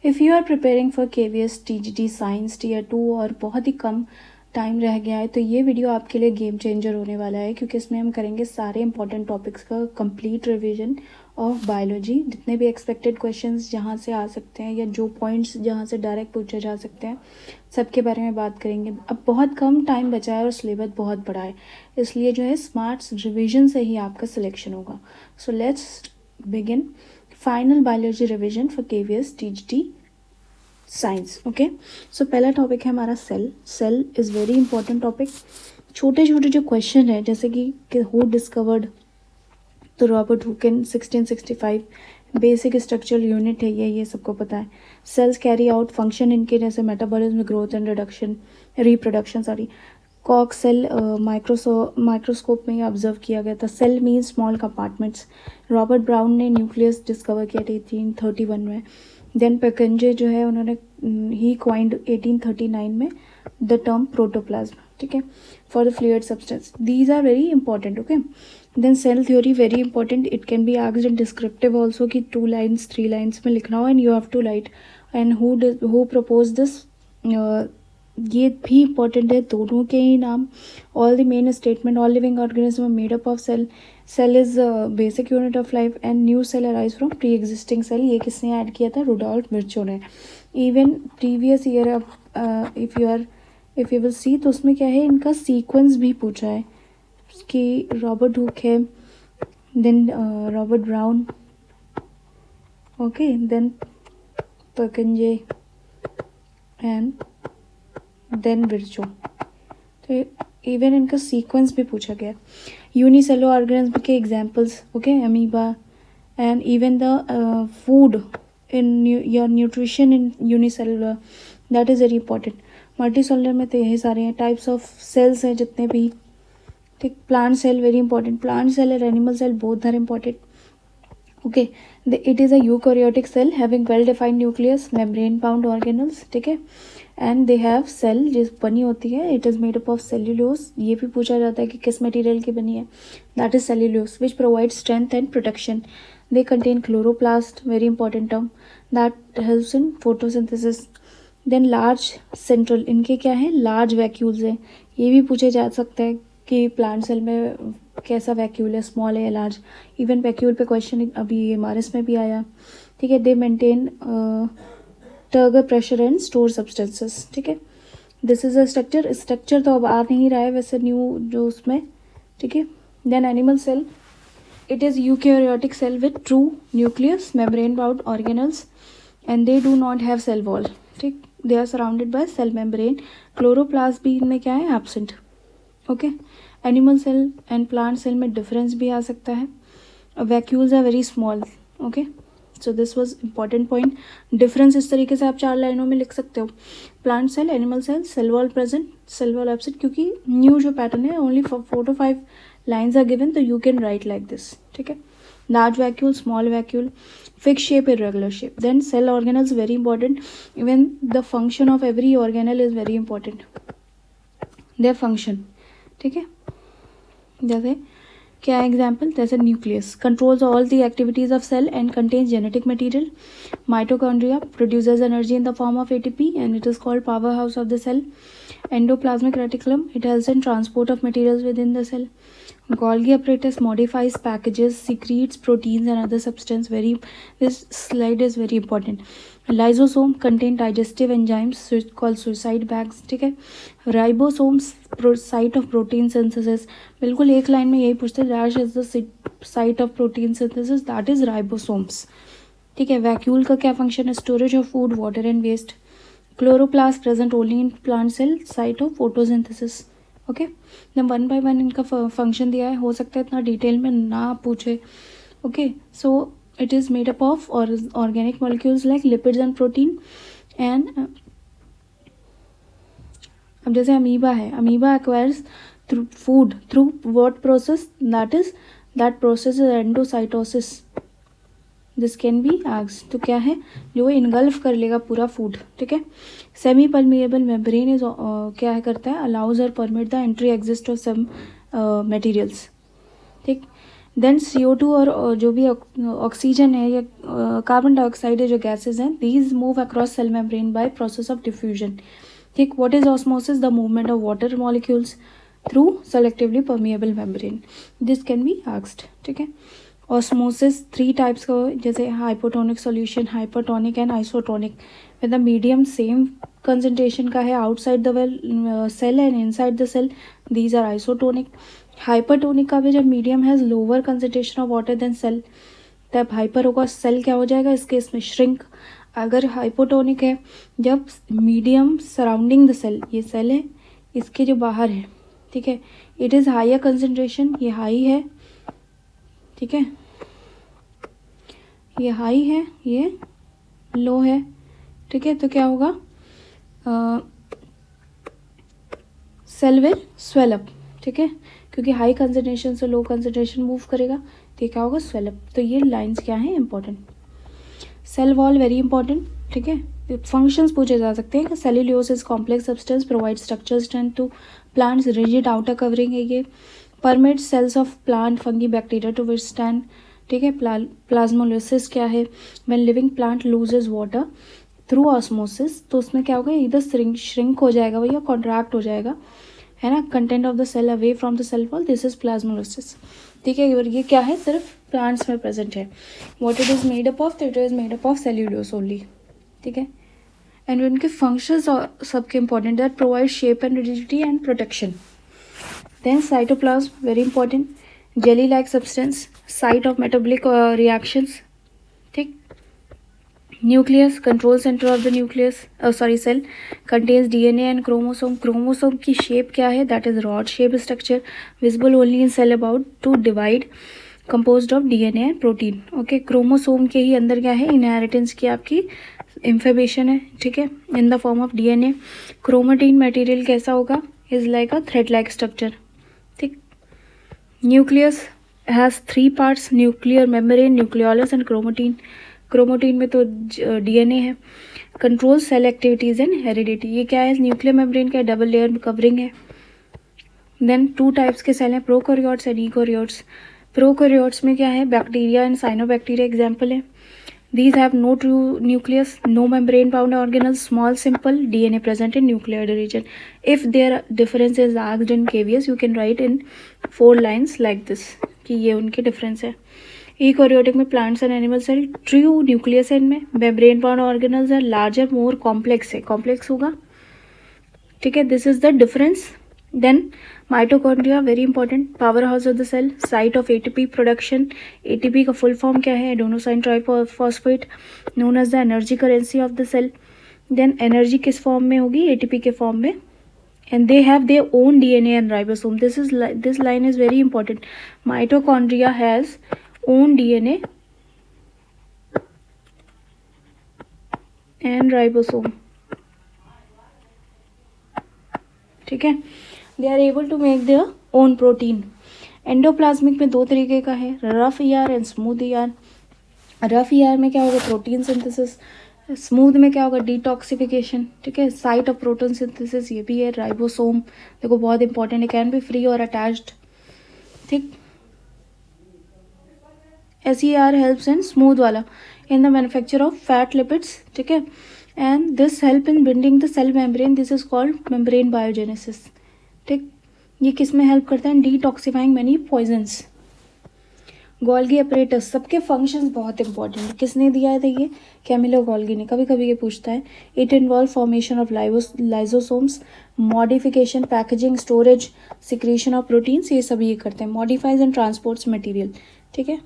If you are preparing for KVS TGT science tier 2 और बहुत ही कम time रह गया है तो ये वीडियो आपके लिए गेम चेंजर होने वाला है, क्योंकि इसमें हम करेंगे सारे इंपॉर्टेंट टॉपिक्स का कंप्लीट रिवीजन ऑफ बायोलॉजी। जितने भी एक्सपेक्टेड क्वेश्चंस जहाँ से आ सकते हैं या जो पॉइंट्स जहाँ से डायरेक्ट पूछे जा सकते हैं, सबके बारे में बात करेंगे। अब बहुत कम टाइम बचा है और सिलेबस बहुत बड़ा है, इसलिए जो है स्मार्ट रिविजन से ही आपका सिलेक्शन होगा। So let's begin final biology revision for KVS TGT science. Okay, so पहला टॉपिक है हमारा cell. Cell is very important topic. छोटे छोटे जो क्वेश्चन है, जैसे कि हु डिस्कवर्ड, तो Robert Hooke in 1665। Basic structural unit है ये सबको पता है। सेल्स कैरी आउट फंक्शन इनके, जैसे metabolism, growth and reproduction sorry. कॉक सेल माइक्रोस्कोप में ऑब्जर्व किया गया था। Cell mean small compartments. Robert Brown ने न्यूक्लियस डिस्कवर किया था 1831 में। देन पेकेंजे जो है उन्होंने ही क्वाइंड 1839 में द टर्म प्रोटोप्लाज्म, ठीक है, for the fluid substance. These are very important. Okay, then cell theory very important. It can be asked in descriptive also कि 2 लाइन्स 3 लाइन्स में लिखना हो and you have to write and who propose this, ये भी important है, दोनों के ही नाम। All the main statement, all living organism made up of cell, cell is basic unit of life and new cell arise from pre existing cell. ये किसने add किया था? रुडोल्फ विर्चो ने। Even previous year if you will see, तो उसमें क्या है, इनका सीक्वेंस भी पूछा है कि रॉबर्ट हुक है, then Robert Brown, okay, then Purkinje and then Virchow. तो इवन इनका सीक्वेंस भी पूछा गया। यूनिसेलुलर ऑर्गेनिज्म के examples, okay, amoeba and even the food in your nutrition in unicellular, that is very important. Multicellular में तो यही सारे हैं। टाइप्स ऑफ सेल्स हैं जितने भी, ठीक। Plant cell very important. Plant cell और animal cell both are important. Okay, it is a eukaryotic cell having well defined nucleus, membrane bound organelles, ठीक है, एंड दे हैव सेल जिस बनी होती है, it is made up of cellulose. ये भी पूछा जाता है कि किस मटेरियल की बनी है, that is cellulose which provide strength and protection. They contain chloroplast, very important term, that helps in photosynthesis. Then large central, इनके क्या है, लार्ज वैक्यूल्स हैं। ये भी पूछे जा सकता है कि प्लांट सेल में कैसा वैक्यूल है, स्मॉल है या लार्ज। इवन वैक्यूल पे क्वेश्चन अभी एमआरएस में भी आया, ठीक है। दे maintain turgor pressure and store substances, ठीक है। दिस इज अ स्ट्रक्चर तो अब आ नहीं रहा है वैसे न्यू जो उसमें, ठीक है। Then animal cell, it is eukaryotic cell with true nucleus, membrane bound organelles and they do not have cell wall, ठीक। They are surrounded by cell membrane. Chloroplast भी इनमें क्या है, absent, okay. Animal cell and plant cell में difference भी आ सकता है। Vacuoles are very small, okay. So this was important point. Difference इस तरीके से आप 4 लाइनों में लिख सकते हो। Plant cell, animal cell, cell wall present, cell wall absent, क्योंकि न्यू जो पैटर्न है only 4 to 5 lines are given, तो you can write like this, ठीक है। Large vacuole, small vacuole, fix shape, irregular shape. Then cell organelles very important. Even the function of every organelle is very important, their function, ठीक है। जैसे क्या example, जैसे nucleus controls all the activities of cell and contains genetic material. Mitochondria produces energy in the form of ATP and it is called power house of the cell. Endoplasmic reticulum, it helps in transport of materials within the cell. Golgi apparatus modifies packages, secretes proteins and other substance. This slide is very important. Lysosome contain digestive enzymes called suicide bags, ठीक है। Ribosomes site of protein synthesis, बिल्कुल एक line में यही पूछते हैं, dash is the site of protein synthesis, that is ribosomes, ठीक है। वैक्यूल का क्या फंक्शन है, storage of food, water and waste. Chloroplast present only in plant cell, site of photosynthesis, okay. Then 1 by 1 इनका फंक्शन दिया है, हो सकता है इतना डिटेल में ना पूछे, okay. So it is made up of organic molecules like lipids and protein and, अब जैसे अमीबा है, amoeba acquires through food through what process, that process is endocytosis. This can be आग्स, तो क्या है, जो इनगल्फ कर लेगा पूरा फूड, ठीक है। सेमी परमिएबल मेम्ब्रेन इज क्या है करता है, अलाउज और permit the entry exist of some materials, ठीक। देन CO2 और जो भी ऑक्सीजन है या कार्बन डाइऑक्साइड है जो गैसेज हैं, these move across cell membrane by process of diffusion. ठीक. What is osmosis? The movement of water molecules through selectively permeable membrane. This can be asked. ठीक है. ऑस्मोसिस 3 टाइप्स का, जैसे hypotonic solution, hypertonic and isotonic. With the medium same concentration का है outside the cell and inside the cell, these are isotonic. Hypertonic का भी जब medium has lower concentration of water then cell, तब hyper होगा. Cell क्या हो जाएगा इस केस में? श्रिंक. अगर हाइपोटोनिक है जब मीडियम सराउंडिंग द सेल, ये सेल है इसके जो बाहर है, ठीक है, इट इज़ हायर कंसंट्रेशन, ये हाई है, ठीक है, ये हाई है, ये लो है. ठीक है. तो क्या होगा? Cell will swell up. ठीक है. क्योंकि हाई कंसंट्रेशन से लो कंसंट्रेशन मूव करेगा, तो ये क्या होगा? Swell up. तो ये लाइंस क्या हैं? Important. Cell wall very important. ठीक है. फंक्शंस पूछे जा सकते हैं. Cellulose is complex substance provide structure strength to plants. Rigid outer covering है ये. Permit cells of plant fungi bacteria to withstand. ठीक है. प्लाज्मोलिसिस क्या है? When living plant loses water through osmosis, तो उसमें क्या होगा? इधर श्रिंक हो जाएगा भैया, कॉन्ट्रैक्ट हो जाएगा, है ना, content of the cell away from the cell wall. This is plasmolysis. ठीक है. और ये क्या है? सिर्फ प्लांट्स में प्रेजेंट है. What it is made up of? It is made up of cellulose only. ठीक है. एंड उनके फंक्शंस सबके important, that provide shape and rigidity and protection. Then cytoplasm very important. Jelly like substance, site of metabolic reactions. ठीक. Nucleus, control centre of the nucleus, cell contains DNA and chromosome. Chromosome की shape क्या है? That is rod shape structure visible only in cell about to divide, composed of DNA and protein. Okay. Chromosome के ही अंदर क्या है? Inheritance की आपकी information है. ठीक है. In the form of DNA. Chromatin material कैसा होगा? Is like a thread like structure. ठीक. Nucleus has 3 parts, nuclear membrane, nucleolus and chromatin. Chromatin में तो DNA है. Control cell activities and heredity. ये क्या है? न्यूक्लियर मेम्ब्रेन का डबल लेयर कवरिंग है. देन 2 टाइप्स के सेल हैं, प्रोकैरियोट्स एंड यूकैरियोट्स. प्रोकैरियोट्स में क्या है? बैक्टीरिया एंड साइनोबैक्टीरिया एग्जाम्पल है. These have no true nucleus, no membrane bound organelles, small simple DNA present in nuclear region. If their difference is asked in KVS, you can write in 4 lines like this कि ये उनके difference है. Eukaryotic में plants and animal cell, true nucleus इनमें, membrane bound organelles है, larger more complex है, complex होगा. ठीक है. This is the difference. Then mitochondria very important, power house of the cell, site of ATP production. ATP का full form क्या है? Adenosine triphosphate, known as the energy currency of the cell. Then energy किस form में होगी? ATP के form में. And they have their own DNA and ribosome. This line is very important. Mitochondria has own DNA and ribosome. ठीक है. They are able to make their own protein. Endoplasmic में 2 तरीके का है, rough ER and smooth ER. Rough ER में क्या होगा? Protein synthesis. Smooth में क्या होगा? डिटॉक्सिफिकेशन. ठीक है. साइट ऑफ प्रोटीन सिंथेसिस ये भी है. राइबोसोम देखो बहुत इंपॉर्टेंट है, कैन बी फ्री और अटैच्ड. ठीक. SER हेल्प्स इन स्मूथ वाला in the manufacture of fat lipids. ठीक है. And this help in binding the cell membrane. This is called membrane biogenesis. ठीक. ये किस में हेल्प करता है? Detoxifying many poisons. Golgi apparatus, सबके फंक्शंस बहुत इंपॉर्टेंट है. किसने दिया है? ये कैमिलो गोल्गी ने. कभी कभी ये पूछता है. It involve formation of lysosomes, modification, packaging, storage, secretion of proteins, ये सभी ये करते हैं. Modifies and transports material. ठीक है.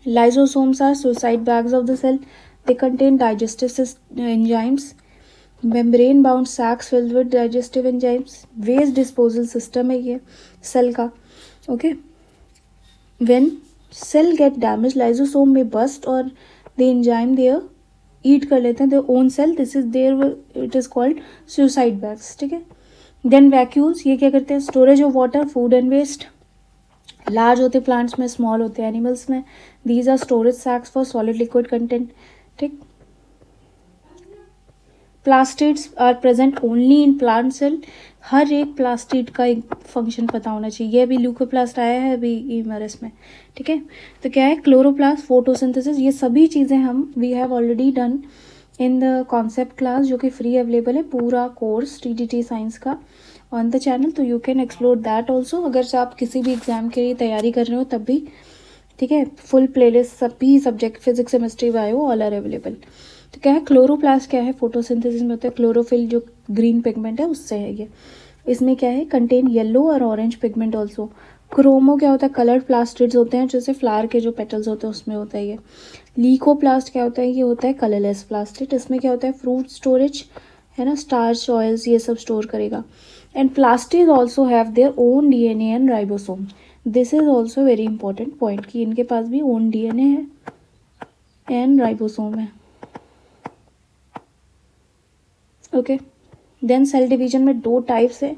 Lysosomes are suicide bags of the cell. They contain digestive enzymes. Membrane bound sacs filled with digestive enzymes. Waste disposal system है ये cell का. Okay. When cell get damage, lysosome में burst और the enzyme there eat कर लेते हैं their own cell. This is there, it is called suicide bags. ठीक है. देन वैक्यूल्स, ये क्या करते हैं? Storage of water, food and waste. Large होते प्लांट्स में, स्मॉल होते एनिमल्स में. These are storage sacs for solid liquid content. ठीक. Plastids are present only in plant cell. हर एक प्लास्टिड का एक फंक्शन पता होना चाहिए। ये अभी ल्यूकोप्लास्ट आया है अभी ईमरस में, ठीक है। तो क्या है, क्लोरोप्लास्ट, फोटोसिंथेसिस, ये सभी चीज़ें हम we have already done in the concept class, जो कि फ्री अवेलेबल है पूरा कोर्स TTT साइंस का ऑन द चैनल। तो you can explore that also, अगर आप किसी भी एग्जाम के लिए तैयारी कर रहे हो तब भी, ठीक है। फुल प्लेलिस्ट सभी subject physics, chemistry, bio all are available. तो क्या है, क्लोरोप्लास्ट क्या है, फोटोसिंथेसिस में होता है, क्लोरोफिल जो ग्रीन पिगमेंट है उससे है ये। इसमें क्या है, कंटेन येलो और ऑरेंज पिगमेंट ऑल्सो। क्रोमो क्या होता है, कलर्ड प्लास्टिड्स होते हैं, जैसे फ्लावर के जो पेटल्स होते हैं उसमें होता है ये। लीकोप्लास्ट क्या होता है, ये होता है कलरलेस प्लास्टिड। इसमें क्या होता है, फ्रूट स्टोरेज है ना, स्टार्च, ऑयल्स, ये सब स्टोर करेगा। And plastid also have their own DNA and ribosome. This is also very important point कि इनके पास भी ओन DNA है एंड राइबोसोम है। ओके, देन सेल डिवीजन में दो टाइप्स है,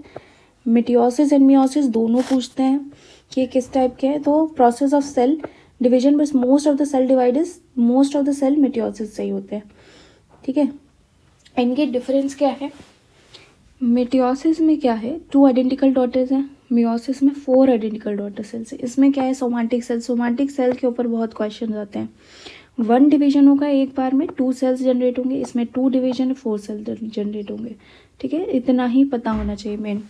मिटियोसिस एंड मियोसिस, दोनों पूछते हैं कि ये किस टाइप के हैं। तो प्रोसेस ऑफ सेल डिवीजन, बस most of the cell divide is most of the cell mitosis से ही होते हैं, ठीक है। इनके डिफरेंस क्या है, मिटियोसिस में क्या है, 2 आइडेंटिकल डॉटर्स हैं, मियोसिस में 4 आइडेंटिकल डॉटर सेल्स है। इसमें क्या है, सोमाटिक सेल, सोमाटिक सेल के ऊपर बहुत क्वेश्चन आते हैं। 1 डिवीजन होगा एक बार में, 2 सेल्स जनरेट होंगे, इसमें 2 डिवीजन 4 सेल जनरेट होंगे, ठीक है। इतना ही पता होना चाहिए मेन।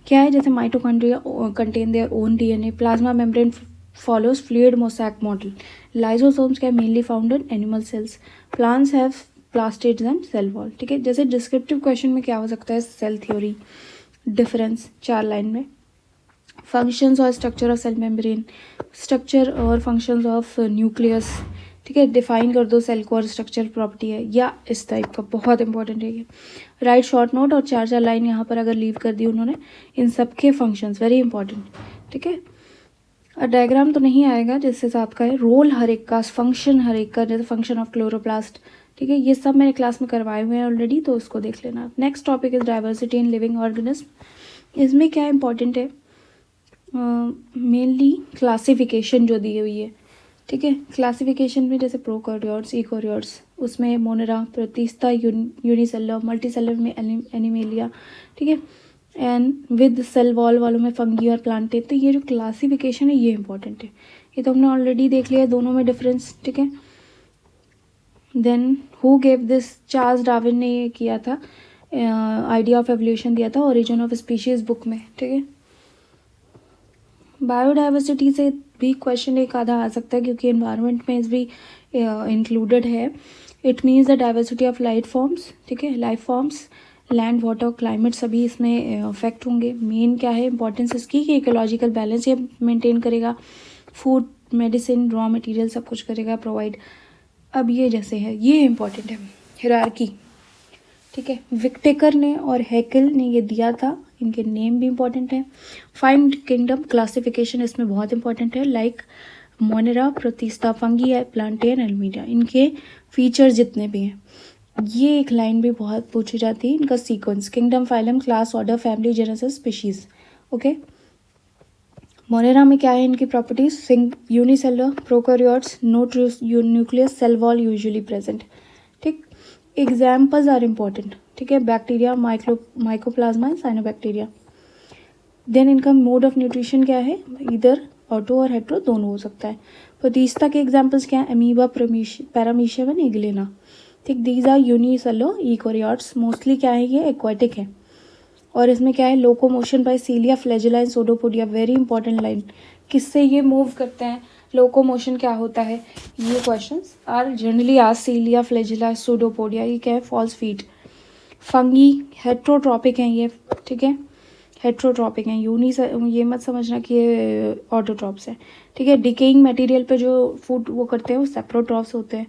क्या है, जैसे mitochondria contain their own DNA, plasma membrane follows fluid mosaic model, lysosomes क्या mainly found in animal cells, plants have plastids and cell wall, ठीक है। जैसे डिस्क्रिप्टिव क्वेश्चन में क्या हो सकता है, सेल थ्योरी, डिफरेंस 4 लाइन में, फंक्शंस और structure of cell membrane, structure और फंक्शंस ऑफ न्यूक्लियस, ठीक है। डिफाइन कर दो सेल को और स्ट्रक्चर प्रॉपर्टी है, या इस टाइप का बहुत इंपॉर्टेंट है ये। राइट शॉर्ट नोट और 4 लाइन यहाँ पर अगर लीव कर दी उन्होंने, इन सब के फंक्शंस वेरी इंपॉर्टेंट, ठीक है। और डायग्राम तो नहीं आएगा जिस हिसाब का है, रोल हर एक का, फंक्शन हर एक का, जैसे फंक्शन ऑफ क्लोरोप्लास्ट, ठीक है। ये सब मैंने क्लास में करवाए हुए हैं ऑलरेडी, तो उसको देख लेना। Next topic is diversity in living organism. इसमें क्या इंपॉर्टेंट है, मेनली क्लासिफिकेशन जो दी हुई है, ठीक है। क्लासिफिकेशन में जैसे प्रोकैरियोट्स, यूकैरियोट्स, उसमें मोनेरा, प्रोटिस्टा, यूनिसेलुलर, मल्टीसेलुलर में एनिमेलिया, ठीक है। एंड विद सेल वॉल वालों में फंगी और प्लांटे। तो ये जो क्लासिफिकेशन है ये इंपॉर्टेंट है, ये तो हमने ऑलरेडी देख लिया दोनों में डिफरेंस, ठीक है। Then who gave this, Charles Darwin ने ये किया था, आइडिया ऑफ एवोल्यूशन दिया था ओरिजिन ऑफ स्पीशीज बुक में, ठीक है। बायोडाइवर्सिटी से भी क्वेश्चन एक आधा आ सकता है, क्योंकि एनवायरनमेंट में इस भी इंक्लूडेड है। It means the diversity of life forms, ठीक है। Life forms, land, water, climate सभी इसमें अफेक्ट होंगे। मेन क्या है इंपॉर्टेंस इसकी कि इकोलॉजिकल बैलेंस ये मेंटेन करेगा, फूड, मेडिसिन, रॉ मटेरियल सब कुछ करेगा प्रोवाइड। अब ये जैसे है, ये इंपॉर्टेंट है, हिरार्की, ठीक है। विक्टेकर ने और हैकेल ने ये दिया था, इनके नेम भी इंपॉर्टेंट है। फाइंड किंगडम, क्लासिफिकेशन इसमें बहुत इंपॉर्टेंट है, लाइक मोनेरा, प्रोटिस्टा, फंगी है, प्लांटेन, एल्मीडिया, इनके फीचर्स जितने भी हैं। ये एक लाइन भी बहुत पूछी जाती है, इनका sequence, kingdom, phylum, class, order, family, genesis, species, okay. Monera में क्या है इनकी properties, unicellular, prokaryotes, no nucleus, cell wall usually present, ठीक। एग्जाम्पल्स आर इम्पॉर्टेंट, ठीक है। Bacteria, mycoplasma, cyanobacteria. देन इनका मोड ऑफ न्यूट्रिशन क्या है, इधर ऑटो और हेट्रो दोनों हो सकता है। प्रोटिस्टा के एग्जाम्पल्स क्या है, अमीबा, पैरामीशियम एंड इग्लेना, ठीक। These are unicellular eukaryotes, mostly क्या है ये एक्वाटिक है। और इसमें क्या है, locomotion by cilia, flagella, pseudopodia, very important line, किससे ये मूव करते हैं, लोकोमोशन क्या होता है, ये क्वेश्चंस आर जनरली आज, सीलिया, फ्लैजेला, सोडोपोडिया, ये क्या है, फॉल्स फीट। फंगी हेट्रोट्रॉपिक हैं ये, ठीक है, हेट्रोट्रॉपिक हैं, ये मत समझना कि ये ऑटोट्रॉप्स हैं, ठीक है। डिकेइंग मटेरियल पे जो फूड वो करते हैं वो सेप्रोट्रॉप्स होते हैं।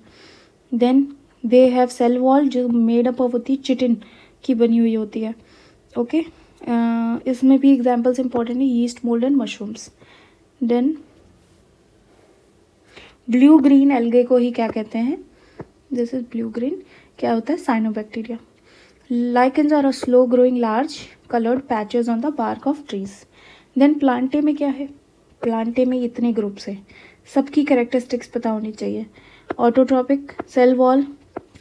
Then they have cell wall जो मेड अप होती है चिटिन की बनी हुई होती है, ओके। इसमें भी एग्जाम्पल्स इंपॉर्टेंट है, yeast, mould and mushrooms. Then blue green algae को ही क्या कहते हैं, दिस इज ब्लू ग्रीन, क्या होता है, cyanobacteria. Lichens are a slow growing large coloured patches on the bark of trees. Then Plantae में क्या है, प्लांटे में इतने ग्रुप्स हैं, सबकी कैरेक्टरिस्टिक्स पता होनी चाहिए। ऑटोट्रॉपिक, सेल वॉल,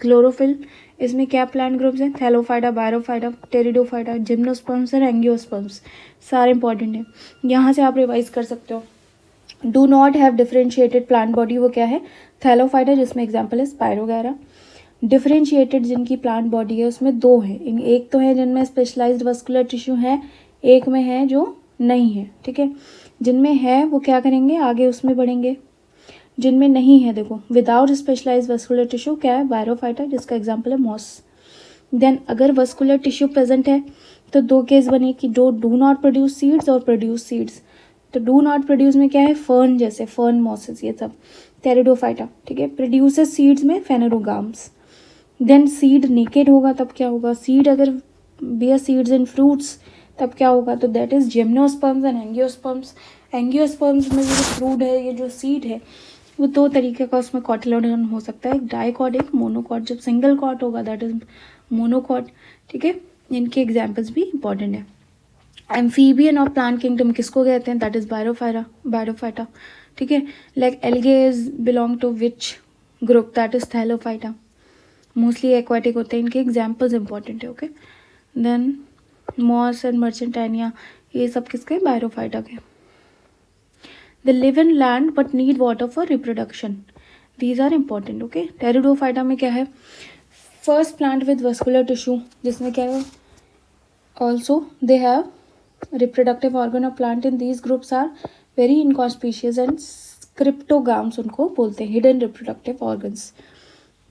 क्लोरोफिल, इसमें क्या प्लांट ग्रुप्स हैं? थैलोफाइटा, बायरोफाइटा, टेरिडोफाइटा, जिम्नोस्पर्म्स और एंगियोस्पर्म्स, सारे इंपॉर्टेंट हैं। यहाँ से आप रिवाइज कर सकते हो। Do not have differentiated plant body, वो क्या है? थैलोफाइटा, जिसमें एग्जाम्पल है स्पायरोगैरा। डिफरेंशिएटेड जिनकी प्लांट बॉडी है उसमें दो है, एक तो है जिनमें स्पेशलाइज्ड वस्कुलर टिश्यू है, एक में है जो नहीं है, ठीक है। जिनमें है वो क्या करेंगे, आगे उसमें बढ़ेंगे। जिनमें नहीं है, देखो विदाउट स्पेशलाइज्ड वस्कुलर टिश्यू क्या है? बायरोफाइटा, जिसका एग्जाम्पल है मॉस। देन अगर वस्कुलर टिश्यू प्रेजेंट है तो दो केस बने कि जो डू नॉट प्रोड्यूस सीड्स और प्रोड्यूस सीड्स। तो डू नॉट प्रोड्यूस में क्या है? फर्न, जैसे फर्न, मॉसेस, ये सब। टेरिडोफाइटा, ठीक है। प्रोड्यूसेस सीड्स में फेनेरोगाम्स। देन सीड नेकेड होगा तब क्या होगा? सीड अगर बियर सीड्स इन फ्रूट्स तब क्या होगा? तो दैट इज जिम्नोस्पर्म्स एंड एंगियोस्पर्म्स। एंगियोस्पर्म्स में जो फ्रूट है, ये जो सीड है, वो दो तरीके का उसमें कॉटिलोडन हो सकता है, एक डाइकॉट, एक मोनोकॉट। जब सिंगल कॉट होगा दैट इज मोनोकॉट, ठीक है। इनके एग्जाम्पल्स भी इंपॉर्टेंट है। एम्फीबियन और प्लांट किंगडम किसको कहते हैं? दैट इज बायरोफाइटा, ठीक है। Like algae is belong to which group? That is thallophyta. Mostly aquatic होते हैं, इनके एग्जाम्पल्स इंपॉर्टेंट है, okay. Then moss and marchantia, ये सब किसके? बायरोफाइटा के। They live in land but need water for reproduction, these are important, okay. Pteridophyta में क्या है? First plant with vascular tissue, जिसमें क्या है? Also they have reproductive organ of plant in these groups are very इनकॉन्स्पीशियस and क्रिप्टोगाम्स उनको बोलते हैं, hidden reproductive organs,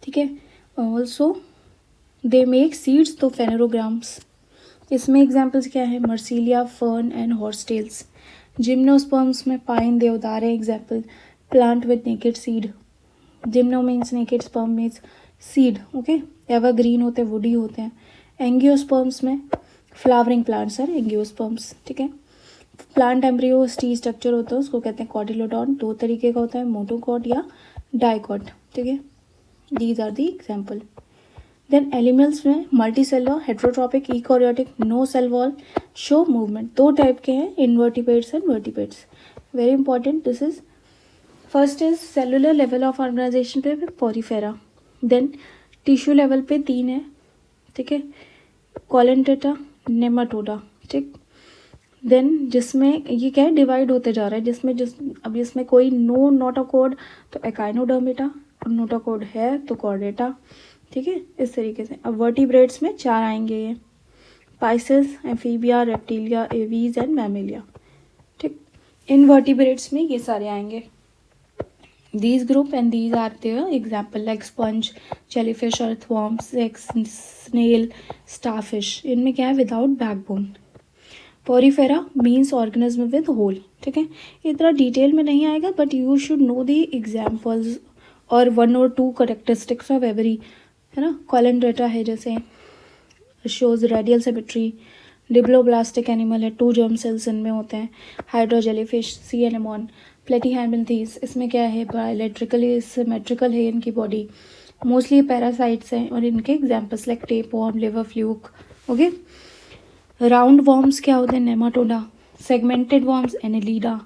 ठीक है। ऑल्सो दे मेक सीड्स, तो फेनेरोग्राम्स। इसमें एग्जाम्पल्स क्या है? मर्सीलिया, फर्न एंड हॉर्सटेल्स। जिम्नोस्पर्म्स में पाइन, देवदार है example. Plant with naked seed, gymno means naked, sperm means seed, okay. Evergreen होते हैं, वुडी होते हैं। एंगियोस्पर्म्स में फ्लावरिंग प्लांट्स आर एंगियोस्पर्म्स, ठीक है। प्लांट एम्ब्रियो स्टी स्ट्रक्चर होता है, उसको कहते हैं कॉटिलोडॉन। दो तरीके का होता है, मोनोकॉट या डाइकॉट, ठीक है। These are the example. Then animals में multicellular, heterotrophic, eukaryotic, no cell wall, show movement. दो टाइप के हैं, invertebrates and vertebrates, very important. This is first is cellular level of organisation पे पॉरीफेरा। देन टिश्यू लेवल पे तीन है, ठीक है। कॉलेंटेटा, नेमाटोडा, ठीक। देन जिसमें ये क्या है? डिवाइड होते जा रहा है, अब इसमें कोई नो नोटोकॉर्ड तो एकाइनोडर्मेटा, नोटोकॉर्ड है तो कॉर्डेटा, ठीक है। इस तरीके से अब वर्टिब्रेट्स में चार आएंगे, ये Pisces, amphibia, reptilia, aves and Mammalia, ठीक। इनवर्टिब्रेट्स में ये सारे आएंगे। These group and these are their example like sponge, jellyfish, earthworms, snail, starfish. इनमें क्या है? Without backbone. Porifera means organism with hole, ठीक है। इतना डिटेल में नहीं आएगा but you should know the examples और 1 or 2 करेक्टरिस्टिक्स ऑफ एवरी, है ना। कॉलेंड्रेटा है जैसे, shows radial symmetry. Diploblastic animal है, 2 जर्म सेल्स इनमें होते हैं। हाइड्रा जेलीफिश, सी एनेमोन। प्लेटीहेल्मिन्थीस, इसमें क्या है? बायोइलेक्ट्रिकली सिमेट्रिकल है इनकी बॉडी, मोस्टली पैरासाइट्स हैं और इनके examples like tapeworm, liver fluke, okay. Roundworms क्या होते हैं? नेमाटोडा। सेगमेंटेड वॉर्म्स, एनेलिडा,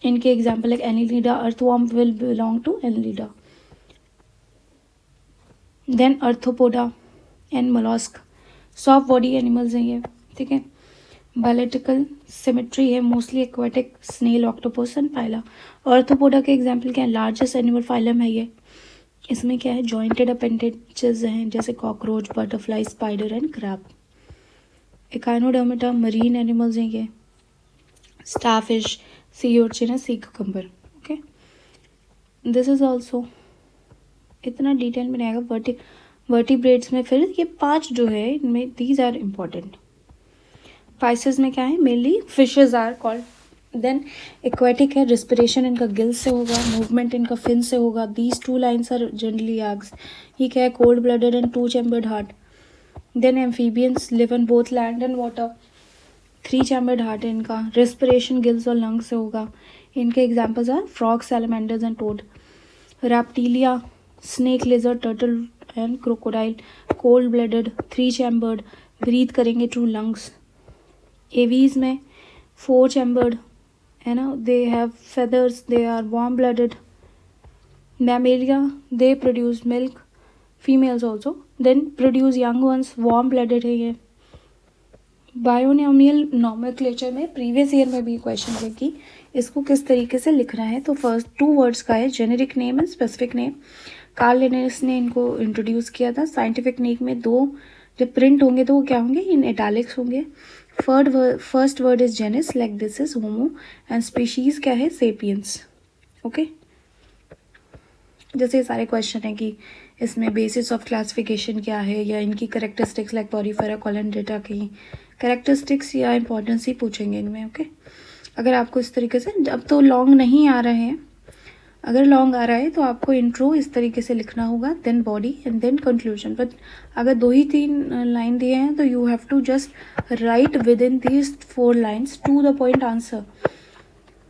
इनके example like Annelida. Earthworm will belong to Annelida. Then Arthropoda and mollusc, soft body animals हैं ये, ठीक है। बायोलॉजिकल सिमेट्री है, mostly aquatic, snail, octopus and Pila. Arthropoda के एग्जाम्पल क्या है? लार्जेस्ट एनिमल फाइलम है ये। इसमें क्या है? जॉइंटेड अपेंडेजेस हैं जैसे cockroach, butterfly, spider and crab. Echinodermata, marine animals हैं ये। स्टारफिश, सी अर्चिन है, sea cucumber, okay. This is also, इतना डिटेल में नहीं आएगा। वर्टिब्रेट्स में फिर ये 5 जो है इनमें दीज आर इम्पॉर्टेंट। पाइसेस में क्या है? Mainly fishes are called. Then aquatic है, रिस्पिरेशन इनका गिल से होगा, मूवमेंट इनका फिन से होगा। These 2 lines are generally eggs. ये क्या है? Cold blooded and 2 chambered heart. Then amphibians live in both land and water, 3 chambered heart है इनका। रिस्पिरेशन गिल्स और लंग्स से होगा। इनके examples are frog, salamanders and toad. Reptilia, snake, lizard, turtle and crocodile, cold blooded, 3 chambered, breathe करेंगे through lungs. Aves में 4 chambered, है ना, they have feathers, they are warm blooded. Mammalia, they produce milk, females also, then produce young ones, warm blooded है ये। Binomial nomenclature में previous year में भी question है कि इसको किस तरीके से लिखना है। तो फर्स्ट 2 वर्ड्स का है, generic name and specific name. Carl Linnaeus ने इनको इंट्रोड्यूस किया था। साइंटिफिक नेम में 2 जब प्रिंट होंगे तो वो क्या होंगे, इन इटैलिक्स होंगे। First word is genus, like this is Homo, and species क्या है, सेपियंस। ओके, जैसे सारे क्वेश्चन है कि इसमें बेसिस ऑफ क्लासिफिकेशन क्या है, या इनकी करेक्टरिस्टिक्स लाइक पॉरीफेरा कॉलनडेटा की करेक्टरिस्टिक्स या इंपॉर्टेंस ही पूछेंगे इनमें। ओके, अगर आपको इस तरीके से, अब तो लॉन्ग नहीं आ रहे हैं, अगर लॉन्ग आ रहा है तो आपको इंट्रो इस तरीके से लिखना होगा, then body and then conclusion. But अगर 2 ही 3 लाइन दिए हैं तो you have to just write within these 4 lines to the point answer.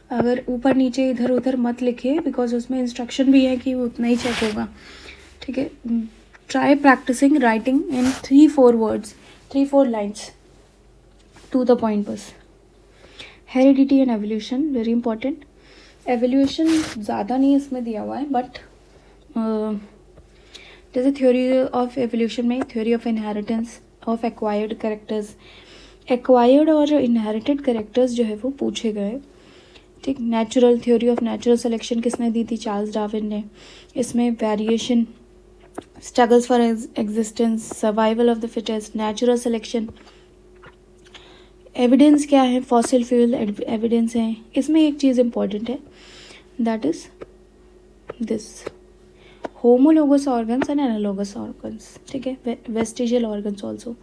अगर ऊपर नीचे इधर उधर मत लिखिए, बिकॉज उसमें इंस्ट्रक्शन भी है कि वो उतना ही चेक होगा। ठीक है, try practising writing in 3-4 words, 3-4 lines to the point बस। Heredity and evolution very important. Evolution ज़्यादा नहीं इसमें दिया हुआ है, बट जैसे थ्योरी ऑफ एवोल्यूशन में theory of inheritance of acquired characters, acquired और इनहेरिटेड कैरेक्टर्स जो है वो पूछे गए। ठीक, natural theory of natural selection किसने दी थी, चार्ल्स डार्विन ने। इसमें variation, struggles for existence, survival of the fittest, natural selection. Evidence क्या है, फॉसिल फ्यूल एविडेंस है। इसमें एक चीज़ इंपॉर्टेंट है, that is this homologous organs and analogous organs. ठीक है, vestigial organs also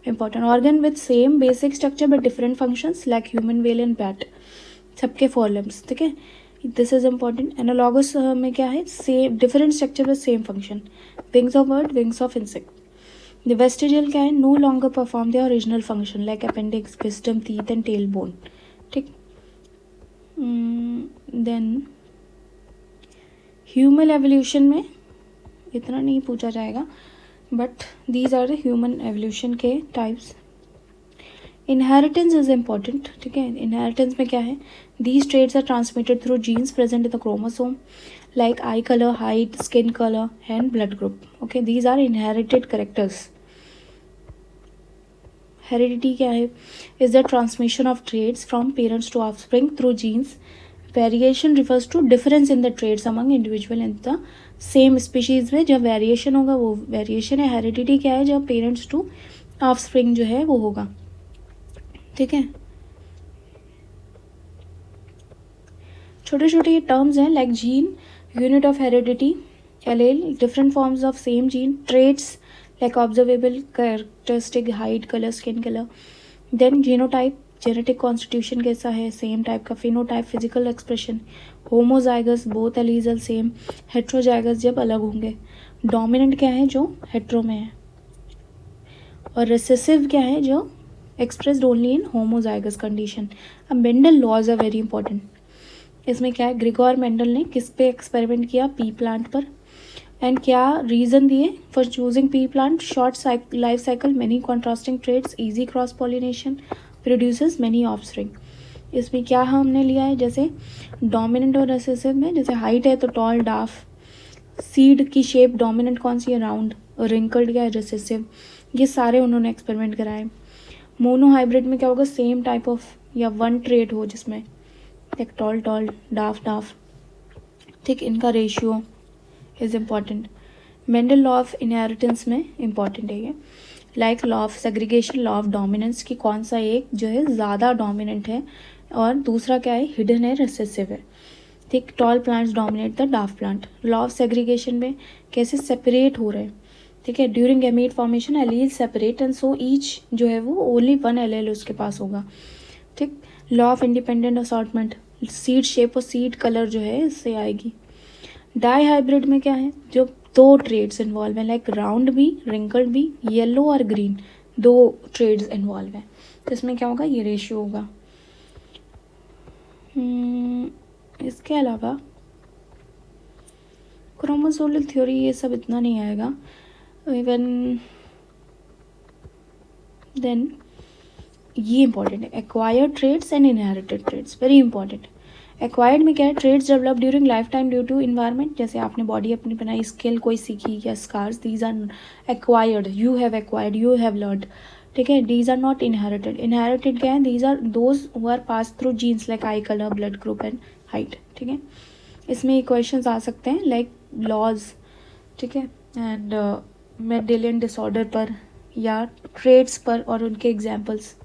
important. Organ with same basic structure but different functions like human, whale and bat, सबके 4 limbs. ठीक है, दिस इज इंपॉर्टेंट। एनालॉगस में क्या है, same different structure with same function, wings of bird, wings of insect. The vestigial क्या है, no longer perform the original function like appendix, wisdom teeth and tailbone. ठीक, then human evolution में इतना नहीं पूछा जाएगा, but these are the human evolution के types. Inheritance is important. ठीक है, इनहेरिटेंस में क्या है, these traits are transmitted through genes present in the chromosome like eye colour, height, skin colour and blood group. Okay, these are inherited characters. Heredity क्या है, is the transmission of traits from parents to offspring through genes. Variation refers to difference in the traits among individual in the same species में जब variation होगा वो variation है। Heredity क्या है, जब पेरेंट्स टू ऑफस्प्रिंग जो है वो होगा। ठीक है, छोटे छोटे ये टर्म्स हैं like gene, unit of heredity, allele, different forms of same gene, traits like observable characteristic, height, colour, skin colour. Then genotype, genetic constitution कैसा है, सेम टाइप का। Phenotype, physical expression. Homozygous, both alleles same. Heterozygous, जब अलग होंगे। Dominant क्या है, जो hetero में है। और रिसेसिव क्या है, जो expressed only in homozygous condition. अब Mendel laws are very important. इसमें क्या है, ग्रिगोर मेंडल ने किस पे एक्सपेरिमेंट किया, पी प्लांट पर। एंड क्या रीज़न दिए for choosing pea plant, short life cycle, many contrasting traits, easy cross pollination, produces many offspring. इसमें क्या हमने लिया है, जैसे डोमिनेंट और रिसेसिव में, जैसे हाइट है तो टॉल, डाफ। सीड की शेप डोमिनेंट कौन सी है, राउंड, और रिंकल्ड क्या है, रिसेसिव। ये सारे उन्होंने एक्सपेरिमेंट कराए। मोनो हाइब्रिड में क्या होगा, सेम टाइप ऑफ या वन ट्रेड हो जिसमें एक टॉल टॉल, डाफ डाफ। ठीक, इनका ratio is important. Mendel law of inheritance में इम्पॉर्टेंट है ये, like law of segregation, law of dominance की कौन सा एक जो है ज़्यादा डोमिनेंट है और दूसरा क्या है, हिडन है, रिसेसिव है। ठीक, tall plants dominate the dwarf plant. Law of segregation में कैसे सेपरेट हो रहे हैं। ठीक है, during gamete formation allele separate and so each जो है वो ओनली 1 एलील उसके पास होगा। ठीक, law of independent assortment, seed shape और सीड कलर जो है इससे आएगी। डाई हाइब्रिड में क्या है, जो 2 ट्रेड्स इन्वॉल्व हैं, लाइक राउंड भी, रिंकल्ड भी, येलो और ग्रीन, 2 ट्रेड्स इन्वॉल्व हैं, तो इसमें क्या होगा, ये रेशियो होगा। इसके अलावा क्रोमोसोमल थ्योरी ये सब इतना नहीं आएगा। इवन देन ये इंपॉर्टेंट है, acquired traits and inherited traits, very important. Acquired में क्या है, traits develop during lifetime due to environment, जैसे आपने बॉडी अपनी बनाई, स्किल कोई सीखी या scars, these are acquired, you have acquired, you have learned, ठीक है। These are not inherited. Inherited क्या है, these are those who are pass through genes like eye colour, blood group and height, ठीक है। इसमें क्वेश्चंस आ सकते हैं like laws, ठीक है, एंड मेंडेलियन डिसऑर्डर पर या ट्रेड्स पर और उनके examples.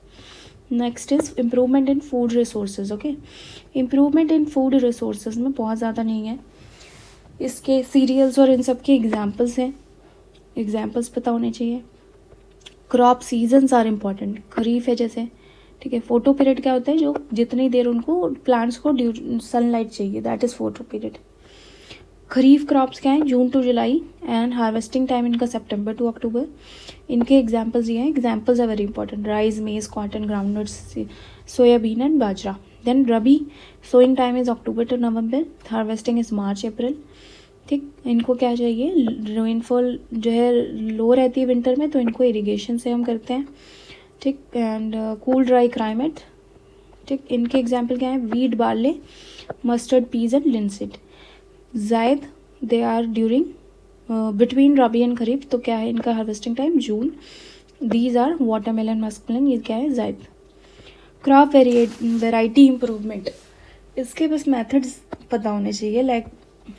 Next is improvement in food resources. Okay, improvement in food resources में बहुत ज़्यादा नहीं है, इसके सीरियल्स और इन सब के एग्जाम्पल्स हैं, एग्जाम्पल्स पता होने चाहिए। क्रॉप सीजन्स आर इम्पॉर्टेंट, खरीफ है जैसे, ठीक है। फोटो पीरियड क्या होता है, जो जितनी देर उनको प्लांट्स को सनलाइट चाहिए, that is photoperiod. Kharif crops क्या हैं, June to July, and harvesting time इनका सितंबर टू अक्टूबर। इनके एग्जाम्पल्स ये हैं, examples are very important, rice, maize, cotton, groundnuts, soybean and bajra. Then rabi, sowing time is October to November, harvesting is March April, ठीक। इनको क्या चाहिए, rainfall जो है लो रहती है विंटर में, तो इनको इरिगेशन से हम करते हैं, ठीक। एंड कूल ड्राई क्लाइमेट, ठीक। इनके एग्जाम्पल क्या है, wheat, barley, mustard, peas and linseed. Zaid, they are during between rabi and kharif, तो क्या है इनका harvesting time, June. These are watermelon, muskmelon, ये क्या है, जायद। क्रॉप वेराइटी इम्प्रूवमेंट, इसके बस मेथड्स पता होने चाहिए, लाइक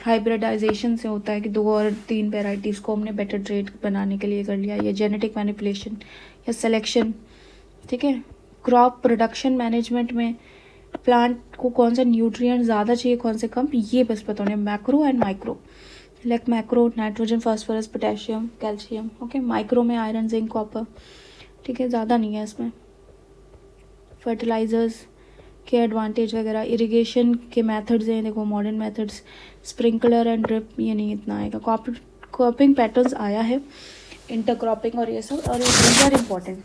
हाइब्रिडाइजेशन से होता है कि 2 और 3 वेराइटीज़ को हमने बेटर ट्रेड बनाने के लिए कर लिया, या जेनेटिक मैनिपुलेशन या सिलेक्शन, ठीक है। क्रॉप प्रोडक्शन मैनेजमेंट में प्लांट को कौन सा न्यूट्रिएंट ज़्यादा चाहिए, कौन से कम, ये बस पता होने। Macro and micro, like macro nitrogen, phosphorus, potassium, calcium, okay. Micro में आयरन, जिंक, कॉपर, ठीक है, ज़्यादा नहीं है इसमें। फर्टिलाइजर्स के एडवांटेज वगैरह, इरिगेशन के मेथड्स हैं, देखो modern methods, sprinkler and drip, ये नहीं इतना आएगा। क्रॉपिंग पैटर्न्स आया है, इंटरक्रॉपिंग और ये सब, और ये आर इम्पॉर्टेंट।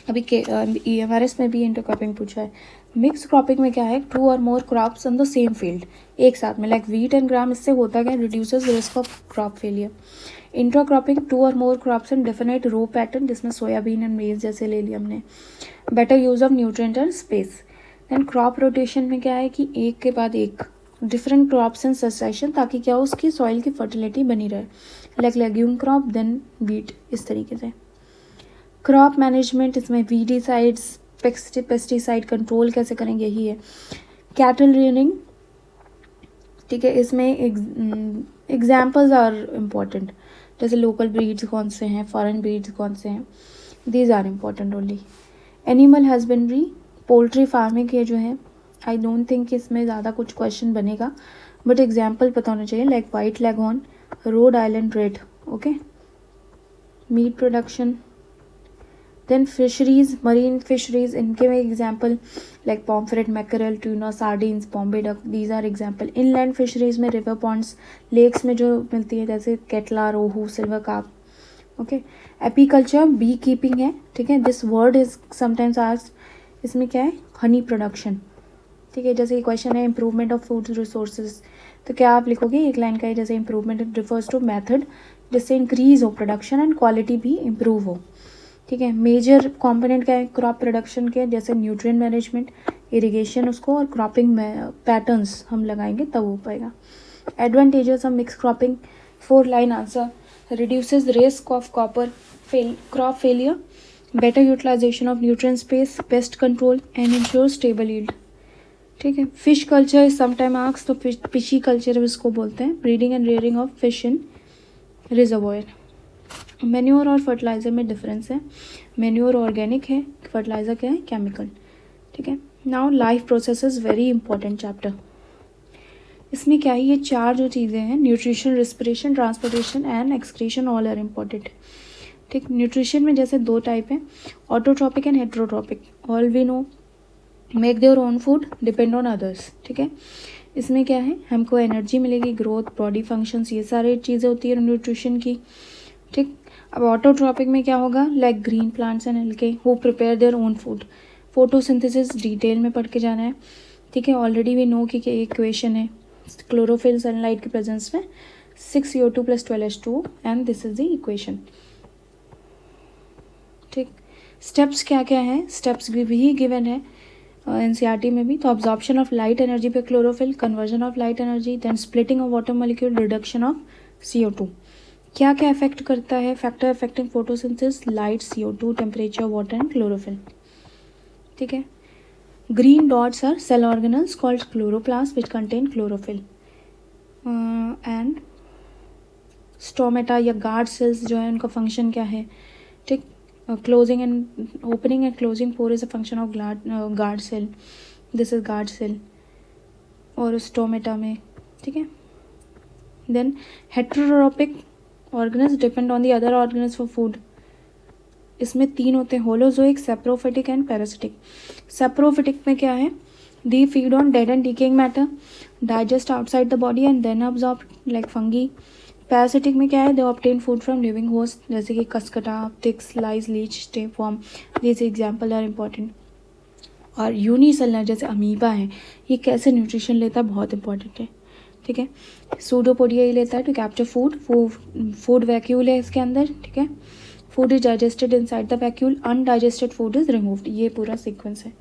अभी के EMRS में भी इंटरक्रॉपिंग पूछा है। मिक्स क्रॉपिंग में क्या है, 2 और more crops on the same field, एक साथ में, लाइक वीट एंड ग्राम, इससे होता क्या, reduces risk of crop failure. Intercropping, 2 और more crops in definite row pattern, जिसमें सोयाबीन एंड मेज जैसे ले लिया हमने। Better use of nutrient and space. Then crop rotation में क्या है कि एक के बाद एक डिफरेंट क्रॉप्स इन सक्सेशन, ताकि क्या हो, उसकी सॉइल की फर्टिलिटी बनी रहे, like legume crop then wheat, इस तरीके से। क्रॉप मैनेजमेंट, इसमें वीडीसाइड्स, पेस्टिसाइड कंट्रोल कैसे करेंगे, यही है। कैटल रेयरिंग, ठीक है, इसमें एग्जाम्पल्स आर इम्पॉर्टेंट, जैसे लोकल ब्रीड्स कौन से हैं, फॉरेन ब्रीड्स कौन से हैं, these are important only. Animal husbandry, poultry farming के जो है, आई डोंट थिंक इसमें ज़्यादा कुछ क्वेश्चन बनेगा, बट एग्जाम्पल पता होना चाहिए, like white leghorn, Rhode Island red, okay. Meat production, then fisheries, marine fisheries, इनके में example like pomfret, mackerel, tuna, sardines, Bombay duck, these are example. Inland fisheries में रिवर पॉन्ड्स, लेक्स में जो मिलती है, जैसे catla, rohu, silver carp, okay. Apiculture, bee keeping है, ठीक है, this word is sometimes asked, इसमें क्या है, हनी प्रोडक्शन, ठीक है। जैसे ये क्वेश्चन है इम्प्रूवमेंट ऑफ फूड रिसोर्सेज, तो क्या आप लिखोगे, एक लाइन का है, जैसे इम्प्रूवमेंट रिफर्स टू मेथड जिससे इंक्रीज हो प्रोडक्शन एंड क्वालिटी भी इम्प्रूव हो, ठीक है। मेजर कंपोनेंट क्या है क्रॉप प्रोडक्शन के, जैसे न्यूट्रिएंट मैनेजमेंट, इरिगेशन उसको, और क्रॉपिंग पैटर्न्स हम लगाएंगे तब हो पाएगा। Advantages of mix cropping, 4 line answer, reduces risk of crop failure, better utilisation of nutrient space, pest control and ensure stable yield, ठीक है। Fish culture is sometime asked, तो फिशी कल्चर इसको बोलते हैं, breeding and rearing of fish in reservoir. Manure और fertiliser में difference है, manure organic है, फर्टिलाइज़र क्या है, केमिकल, ठीक है। Now life process is very important chapter, इसमें क्या है, ये 4 जो चीज़ें हैं, nutrition, respiration, transportation and excretion, all are important, ठीक। न्यूट्रिशन में जैसे 2 टाइप हैं, autotrophic and heterotrophic, all we know, make their own food, depend on others, ठीक है। इसमें क्या है, हमको एनर्जी मिलेगी, ग्रोथ, बॉडी फंक्शंस, ये सारी चीज़ें होती है न्यूट्रिशन की, ठीक। अब ऑटोट्रॉपिक में क्या होगा, like green plants and algae who prepare their own food, photosynthesis detail में पढ़ के जाना है, ठीक है। ऑलरेडी वी नो कि एक इक्वेशन है, क्लोरोफिल सनलाइट के प्रेजेंस में 6 CO2 + 12 H2O, and this is the equation, ठीक। स्टेप्स क्या क्या है, स्टेप्स भी गिवन है, एनसीईआरटी में भी। तो अब्जॉर्प्शन ऑफ लाइट एनर्जी पे chlorophyll, conversion of light energy, then splitting of water molecule, reduction of CO2। क्या क्या अफेक्ट करता है? Factor affecting photosynthesis, light, CO2, temperature, water and chlorophyll. ठीक है। Green dots are cell organelles called chloroplast which contain chlorophyll. And stomata या guard cells जो है उनका फंक्शन क्या है? ठीक, closing and opening and closing pore is a function of guard cell, this is guard cell और stomata में। ठीक है। Then heterotrophic organelles depend on the other organelles for food. इसमें 3 होते हैं, holozoic, saprophytic and parasitic. Saprophytic में क्या है? They feed on dead and decaying matter, digest outside the body and then absorb like fungi. Parasitic में क्या है? They obtain food from living host जैसे कि cuscuta, ticks, lice, leech, tapeworm, this example are important. और unicellular जैसे amoeba है, ये कैसे न्यूट्रिशन लेता है? बहुत इंपॉर्टेंट है। ठीक है। सूडोपोडिया ये लेता है to capture food, food vacuole है इसके अंदर। ठीक है। Food is digested inside the vacuole, undigested food is removed, ये पूरा सीक्वेंस है।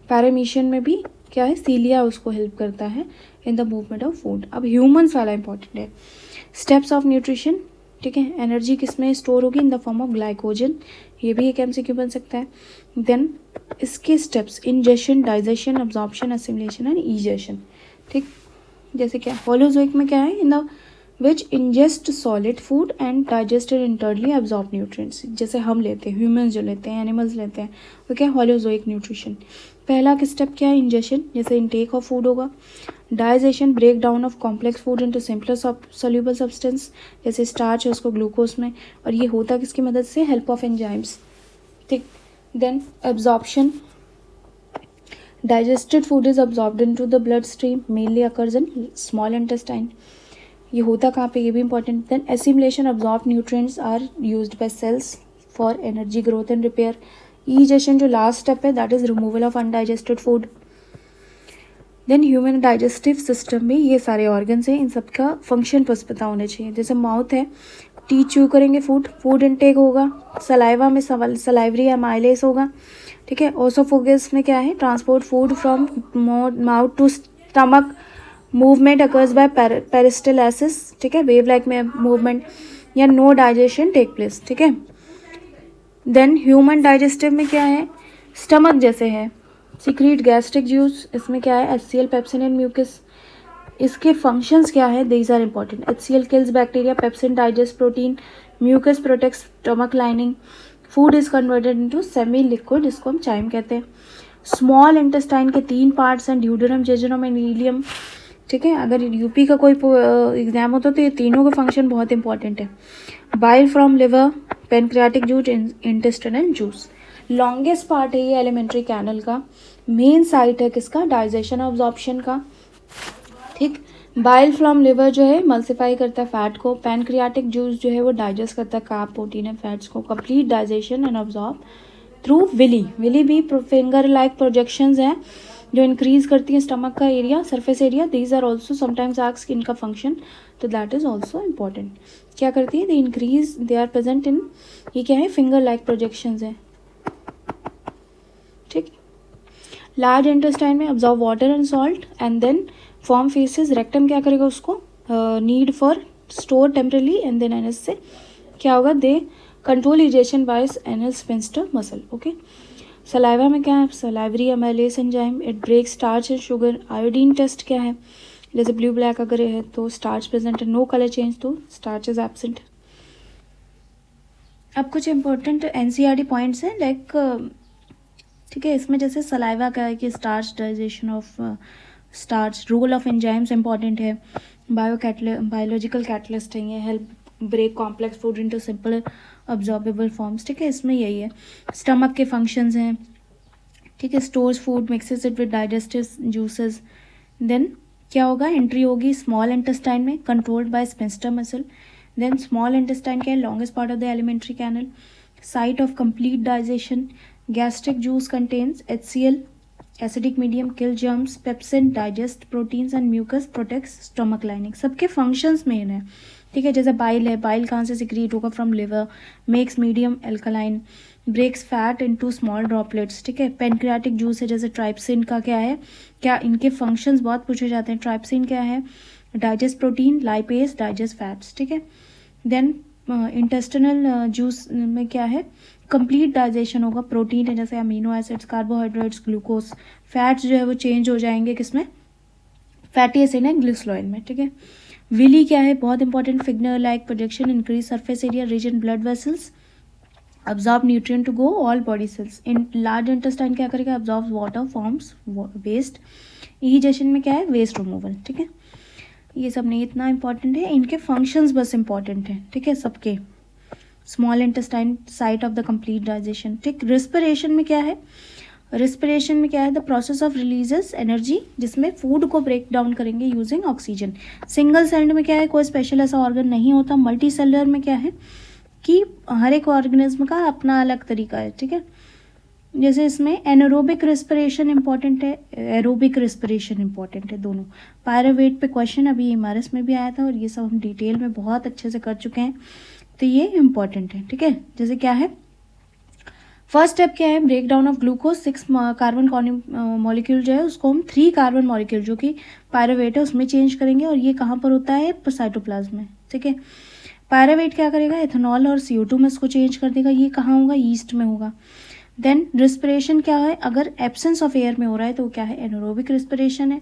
पैरामीशियन में भी क्या है? सीलिया उसको हेल्प करता है in the movement of food. अब ह्यूमंस वाला इंपॉर्टेंट है, स्टेप्स ऑफ न्यूट्रिशन। ठीक है। एनर्जी किस में स्टोर होगी? इन द फॉर्म ऑफ ग्लाइकोजन, ये भी एक MCQ बन सकता है। देन इसके steps ingestion, digestion, absorption, assimilation and ईजेशन। ठीक, जैसे क्या होलोजोइक में क्या है? In the which ingest solid food and digested internally absorb nutrients, जैसे हम लेते हैं, ह्यूमंस जो लेते हैं, एनिमल्स लेते हैं, वो क्या? Holozoic nutrition. पहला स्टेप क्या है? इंजेशन, जैसे इनटेक ऑफ फूड होगा। Digestion, break down of complex food into simpler soluble substance, जैसे स्टार्च है उसको ग्लूकोज में, और ये होता किसकी मदद से? Help of enzymes. ठीक। Then absorption, digested food is absorbed into the bloodstream, mainly occurs in small intestine, ये होता कहाँ पे? ये भी important. Then assimilation, absorbed nutrients are used by cells for energy growth and repair। Egestion जो last step है, that is removal of undigested food. Then human digestive system में ये सारे ऑर्गन्स हैं, इन सबका फंक्शन बस पता होना चाहिए। जैसे माउथ है, टी च्यू करेंगे, फूड इनटेक होगा। सलाइवा में सलाइवरी एमाइलेस होगा। ठीक है। ओसोफोगस में क्या है? Transport food from mouth to stomach, movement occurs by peristalsis. ठीक है। वेव लाइक में मूवमेंट या नो डाइजेशन टेक प्लेस। ठीक है। देन ह्यूमन डाइजेस्टिव में क्या है? स्टमक जैसे है, सिक्रीट गैस्ट्रिक जूस, इसमें क्या है? HCl, pepsin and mucus. इसके फंक्शंस क्या है? These are important. HCl kills bacteria, pepsin digest protein, mucus protects stomach lining, food is converted into semi liquid, इसको हम चाइम कहते हैं। स्मॉल इंटेस्टाइन के 3 पार्ट्स हैं, ड्यूडेनम, जेजुनम एंड इलियम। ठीक है। अगर यूपी का कोई एग्जाम होता तो ये तीनों का फंक्शन बहुत इंपॉर्टेंट है। Bile from liver, pancreatic juice, intestinal juice. Longest part है ये एलिमेंट्री कैनल का, मेन साइट है किसका? डाइजेशन अब्जॉर्प्शन का। ठीक। बाइल फ्रॉम लिवर जो है मल्सीफाई करता है फैट को, पैनक्रियाटिक जूस जो है वो डाइजेस्ट करता है कार्ब, प्रोटीन एंड फैट्स को। Complete digestion and absorb through villi भी फिंगर लाइक प्रोजेक्शंस हैं जो इंक्रीज करती हैं स्टमक का area, surface area. These are also sometimes asked इनका फंक्शन, तो दैट इज ऑल्सो इंपॉर्टेंट। क्या करती है? They increase, they are present in, ये क्या है? फिंगर लाइक प्रोजेक्शंस है। ठीक। लार्ज इंटेस्टाइन में absorb water and salt and then form faeces. Rectum क्या करेगा? उसको need for store temporarily and then anus से क्या होगा? They control egestion by anal sphincter muscle. Okay. Saliva में क्या है? Salivary amylase enzyme, it break starch and sugar. Iodine test क्या है? जैसे ब्लू ब्लैक अगर है तो स्टार्च प्रेजेंट है, नो कलर चेंज तो स्टार्च इज एब्सेंट। अब कुछ इंपॉर्टेंट NCERT पॉइंट्स हैं लाइक, ठीक है, इसमें जैसे सलाइवा का है कि starch, digestion of starch, role of enzymes important है, बायोलॉजिकल कैटलिस्ट है, ये help break complex food into simple absorbable forms. ठीक है। इसमें यही है। स्टमक के फंक्शंस हैं। ठीक है। Stores food, mixes it with digestive juices. Then क्या होगा? एंट्री होगी स्मॉल इंटेस्टाइन में, controlled by sphincter muscle. Then small intestine क्या है? Longest part of the alimentary canal, site of complete digestion. Gastric juice contains HCl, acidic medium, kill germs, pepsin digest proteins and mucus protects stomach lining. सबके functions main है। ठीक है। जैसे bile है, bile कहाँ से सिक्रीट होगा? From liver, makes medium alkaline, breaks fat into small droplets, ठीक है। पेनक्रियाटिक जूस है, जैसे ट्राइप्सिन का क्या है, क्या इनके फंक्शंस बहुत पूछे जाते हैं। ट्राइप्सिन क्या है? Digest protein, lipase, digest fats, ठीक है। देन इंटेस्टिनल जूस में क्या है? कंप्लीट डाइजेशन होगा। प्रोटीन है, जैसे amino acids, carbohydrates, glucose. Fats जो है वो चेंज हो जाएंगे किसमें? फैटी एसिड है ग्लिसरॉल में, ठीक है। विली क्या है? बहुत important, finger like projection, increase surface area, region blood vessels, absorb nutrient to go all body cells. In large intestine क्या करेगा? absorbs water, forms waste. Egestion में क्या है? वेस्ट रिमूवल, ठीक है। ये सब नहीं इतना इंपॉर्टेंट है, इनके फंक्शंस बस इंपॉर्टेंट है, ठीक है सबके। Small intestine site of the complete digestion, ठीक। रिस्पिरेशन में क्या है? रिस्पिरेशन में क्या है? The process of releases energy, जिसमें फूड को ब्रेक डाउन करेंगे यूजिंग ऑक्सीजन। सिंगल सेल्ड में क्या है? कोई स्पेशल ऐसा ऑर्गन नहीं होता। मल्टी सेलुलर में क्या है कि हर एक ऑर्गेनिज्म का अपना अलग तरीका है, ठीक है। जैसे इसमें एनारोबिक रिस्पिरेशन इंपॉर्टेंट है, एरोबिक रिस्पिरेशन इंपॉर्टेंट है, दोनों। पायरावेट पे क्वेश्चन अभी एमआरएस में भी आया था और ये सब हम डिटेल में बहुत अच्छे से कर चुके हैं, तो ये इंपॉर्टेंट है, ठीक है। जैसे क्या है? फर्स्ट स्टेप क्या है? Break down of glucose. 6 carbon molecule जो है उसको हम 3 कार्बन मॉलिक्यूल जो कि पायरावेट है उसमें चेंज करेंगे, और ये कहाँ पर होता है? साइटोप्लाज्म में, ठीक है। पायरावेट क्या करेगा? इथेनॉल और CO2 में इसको चेंज कर देगा। ये कहाँ होगा? ईस्ट में होगा। देन रिस्पिरेशन क्या है? अगर एब्सेंस ऑफ एयर में हो रहा है तो क्या है? एनारोबिक रिस्पिरेशन है।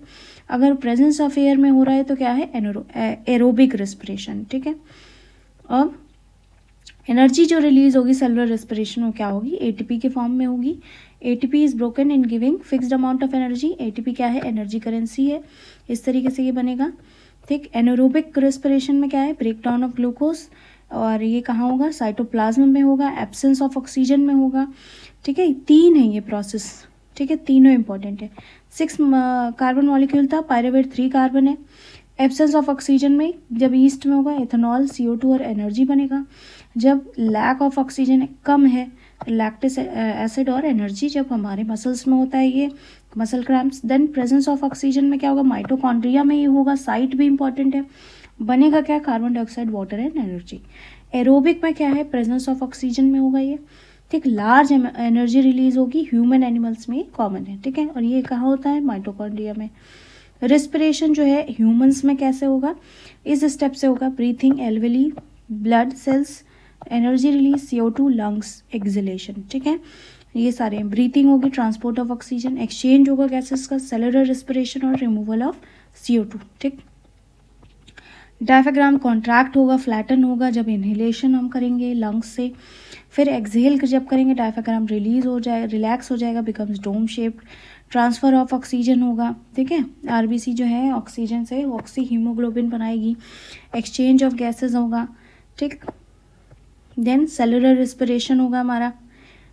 अगर प्रेजेंस ऑफ एयर में हो रहा है तो क्या है? एरोबिक रिस्पिरेशन, ठीक है। अब एनर्जी जो रिलीज होगी सेलुलर रिस्पिरेशन में क्या होगी? ATP के फॉर्म में होगी। ATP is broken in giving fixed amount of energy. ATP क्या है? एनर्जी करेंसी है। इस तरीके से ये बनेगा, ठीक। एनारोबिक रिस्पिरेशन में क्या है? ब्रेक डाउन ऑफ ग्लूकोज, और ये कहाँ होगा? साइटोप्लाज्म में होगा। एब्सेंस ऑफ ऑक्सीजन में होगा, ठीक है। 3 है ये प्रोसेस, ठीक है, तीनों इंपॉर्टेंट है। 6 कार्बन मॉलिक्यूल था, पायरावेट 3 कार्बन है। एब्सेंस ऑफ ऑक्सीजन में जब ईस्ट में होगा इथेनॉल, CO2 और एनर्जी बनेगा। जब लैक ऑफ ऑक्सीजन कम है, लैक्टिक एसिड और एनर्जी। जब हमारे मसल्स में होता है ये muscle cramps. Then presence of oxygen में क्या होगा? माइटोकॉन्ड्रिया में ये होगा। साइट भी इंपॉर्टेंट है। बनेगा क्या? Carbon dioxide, water and energy. Aerobic में क्या है? प्रेजेंस ऑफ ऑक्सीजन में होगा ये, ठीक। लार्ज एनर्जी रिलीज होगी, ह्यूमन एनिमल्स में कॉमन है, ठीक है। और ये कहाँ होता है? माइटोकॉन्ड्रिया में। रिस्पिरेशन जो है ह्यूमंस में कैसे होगा? इस स्टेप से होगा। Breathing, alveoli, blood cells, energy release, CO2, lungs, acceleration, ठीक है। ये सारे हैं। ब्रीथिंग होगी, ट्रांसपोर्ट ऑफ ऑक्सीजन, एक्सचेंज होगा गैसेस का, सेलुलर रिस्पिरेशन और रिमूवल ऑफ CO2, ठीक। डायफ्राम कॉन्ट्रैक्ट होगा, फ्लैटन होगा जब इनहेलेशन हम करेंगे लंग्स से। फिर एक्सहेल जब करेंगे डायफ्राम रिलीज हो जाए, रिलैक्स हो जाएगा, becomes dome shaped. Transfer of oxygen होगा, ठीक है। RBC जो है ऑक्सीजन से ऑक्सी हीमोग्लोबिन बनाएगी। एक्सचेंज ऑफ गैसेस होगा, ठीक। देन सेलुलर रिस्पिरेशन होगा हमारा,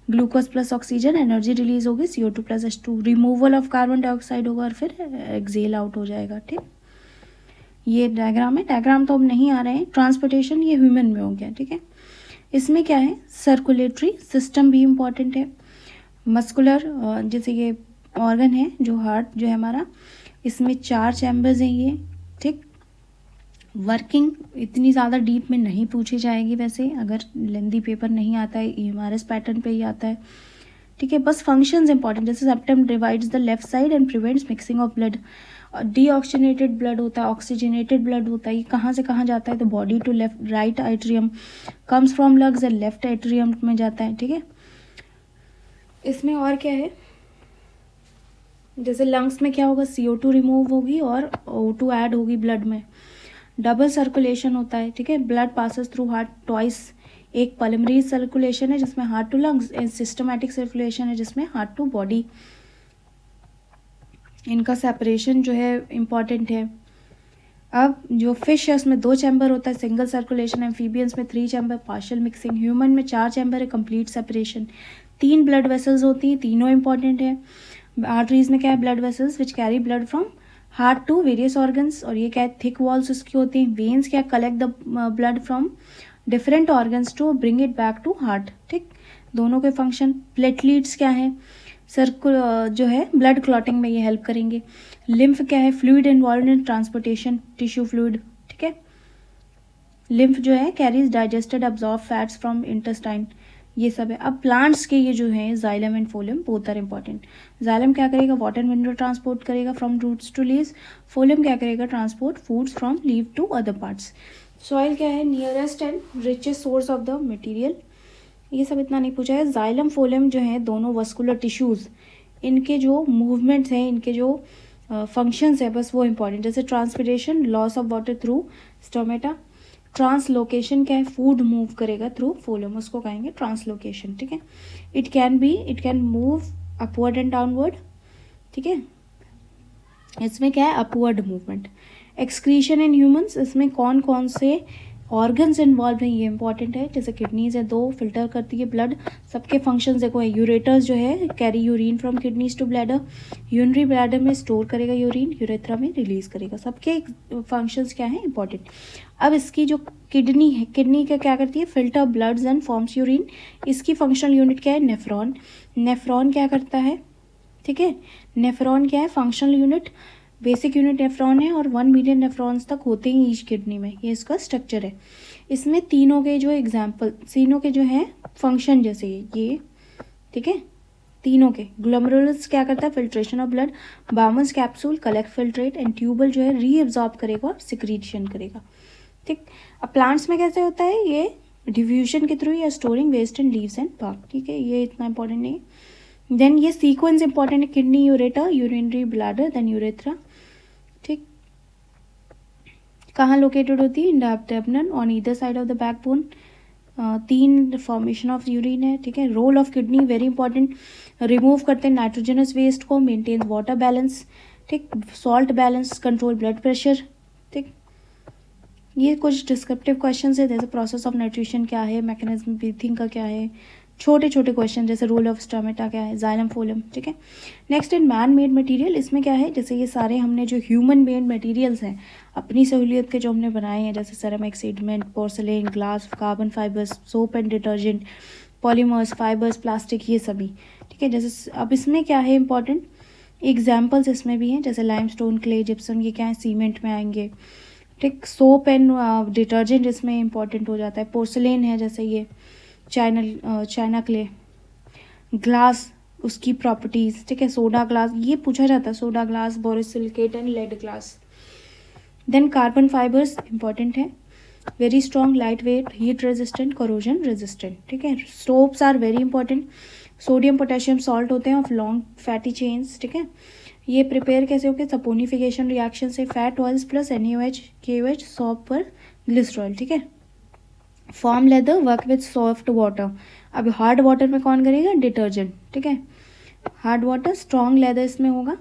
glucose plus oxygen, energy release होगी, CO2 plus H2, removal of carbon dioxide होगा और फिर एक्सेल आउट हो जाएगा, ठीक। ये डायग्राम है, डायग्राम तो अब नहीं आ रहे हैं। ट्रांसपोर्टेशन ये ह्यूमन में हो गया, ठीक है। इसमें क्या है? सर्कुलेटरी सिस्टम भी इम्पॉर्टेंट है। मस्कुलर जैसे ये ऑर्गन है जो हार्ट जो है हमारा, इसमें 4 चैम्बर्स हैं ये, ठीक। वर्किंग इतनी ज़्यादा डीप में नहीं पूछी जाएगी वैसे, अगर लेंदी पेपर नहीं आता है, EMRS पैटर्न पे ही आता है, ठीक है। बस फंक्शंस इंपॉर्टेंट, जैसे septum divides the left side and prevents mixing of blood. Deoxygenated blood होता है, ऑक्सीजनेटेड ब्लड होता है। ये कहाँ से कहाँ जाता है? तो body to left right atrium, comes from lungs and left atrium में जाता है, ठीक है। इसमें और क्या है? जैसे लंग्स में क्या होगा? CO2 रिमूव होगी और O2 ऐड होगी ब्लड में। डबल सर्कुलेशन होता है, ठीक है। Blood passes through heart twice. एक पल्मोनरी सर्कुलेशन है जिसमें heart to lungs, and systematic circulation है जिसमें हार्ट टू बॉडी। इनका सेपरेशन जो है इम्पॉर्टेंट है। अब जो फिश है उसमें 2 चैम्बर होता है, सिंगल सर्कुलेशन। एम्फीबियंस में 3 चैम्बर, पार्शियल मिक्सिंग। ह्यूमन में 4 चैम्बर है, कंप्लीट सेपरेशन। 3 ब्लड वेसल्स होती हैं, तीनों इंपॉर्टेंट है। आर्टरीज में क्या है? Blood vessels which carry blood from heart to various organs, और ये क्या है? थिक वॉल्स उसकी होती हैं। वेन्स क्या? Collect the blood from different organs to bring it back to heart, ठीक। दोनों के फंक्शन। प्लेटलीट्स क्या है? जो है ब्लड क्लॉटिंग में ये हेल्प करेंगे। लिम्फ क्या है? Fluid involve in transportation, tissue fluid, ठीक है। लिम्फ जो है carries digested absorb fats from intestine, ये सब है। अब प्लांट्स के ये जो है xylem and phloem both are important. Xylem क्या करेगा, वाटर मिनरल ट्रांसपोर्ट करेगा from roots to leaves. Phloem क्या करेगा, transport foods from leave to other parts. Soil क्या है, nearest and richest source of the material, ये सब इतना नहीं पूछा है। जाइलम फोलम जो है दोनों वस्कुलर टिश्यूज, इनके जो मूवमेंट्स हैं, इनके जो फंक्शंस है, बस वो इंपॉर्टेंट। जैसे transpiration, loss of water through stomata. Translocation क्या है, फूड मूव करेगा थ्रू फोलम, उसको कहेंगे ट्रांसलोकेशन, ठीक है। It can move upward and downward, ठीक है, इसमें क्या है upward movement. Excretion in humans, इसमें कौन कौन से ऑर्गन्स इन्वॉल्व हैं ये इंपॉर्टेंट है। जैसे किडनीज है, 2 फिल्टर करती है ब्लड, सबके फंक्शंस देखो है। यूरेटर्स जो है carry urine from kidneys to bladder, urinary bladder में स्टोर करेगा यूरिन, यूरेथ्रा में रिलीज करेगा, सबके फंक्शंस क्या है इंपॉर्टेंट। अब इसकी जो किडनी है, किडनी का क्या करती है, filter bloods and forms urine, इसकी फंक्शनल यूनिट क्या है, नेफ्रॉन। नेफ्रॉन क्या करता है, ठीक है, नेफ्रॉन क्या है, functional unit, basic unit nephron है और 1 मिलियन नेफ्रॉन्स तक होते हैं ईच किडनी में, ये इसका स्ट्रक्चर है। इसमें तीनों के जो एग्जाम्पल, तीनों के जो है फंक्शन जैसे ये, ठीक है, तीनों के। ग्लोमेरुलस क्या करता है, filtration of blood. Bowman's capsule collect filtrate, and tubule जो है रीअब्जॉर्ब करेगा और सिक्रीशन करेगा, ठीक। अब प्लांट्स में कैसे होता है, ये डिफ्यूजन के थ्रू या storing waste in leaves and bark, ठीक है, ये इतना इंपॉर्टेंट नहीं है। देन ये सीक्वेंस इंपॉर्टेंट है, kidney, ureter, urinary bladder, then urethra, ठीक। कहाँ लोकेटेड होती है, in the abdomen on either side of the backbone. 3 formation of urine है, ठीक है। Role of kidney very important, remove करते हैं नाइट्रोजनस वेस्ट को, मेंटेन वाटर बैलेंस, ठीक, salt balance, control blood pressure, ठीक। ये कुछ डिस्क्रिप्टिव क्वेश्चन है, जैसे प्रोसेस ऑफ न्यूट्रिशन क्या है, मैकेनिज्म ब्रीथिंग का क्या है, छोटे छोटे क्वेश्चन जैसे रोल ऑफ स्टोमेटा क्या है, जाइलम फोलम, ठीक है। Next in man made material, इसमें क्या है, जैसे ये सारे हमने जो ह्यूमन मेड मटेरियल्स हैं अपनी सहूलियत के जो हमने बनाए हैं, जैसे ceramic, cement, porcelain, glass, carbon fibres, soap and detergent, polymers, fibres, plastic, ये सभी, ठीक है। जैसे अब इसमें क्या है इंपॉर्टेंट एग्जाम्पल्स इसमें भी हैं, जैसे लाइमस्टोन, क्ले, जिप्सम, ये क्या है सीमेंट में आएंगे, ठीक। सोप एंड डिटर्जेंट इसमें इंपॉर्टेंट हो जाता है। पोर्सलेन है जैसे ये चाइना क्ले, ग्लास उसकी प्रॉपर्टीज, ठीक है। सोडा ग्लास ये पूछा जाता है, soda glass, borosilicate and lead glass. Then carbon fibres important है, very strong, light weight, heat resistant, corrosion resistant, ठीक है। Soaps are very important, sodium potassium salt होते हैं ऑफ लॉन्ग फैटी चेन्स, ठीक है। ये प्रिपेयर कैसे होके, सपोनिफिकेशन रिएक्शन से, fat oils plus NaOH KOH shop पर ग्लिसरॉल, ठीक है। Form lather, work with soft water, अब हार्ड वाटर में कौन करेगा, डिटर्जेंट, ठीक है। हार्ड वाटर, स्ट्रॉन्ग लेदर इसमें होगा,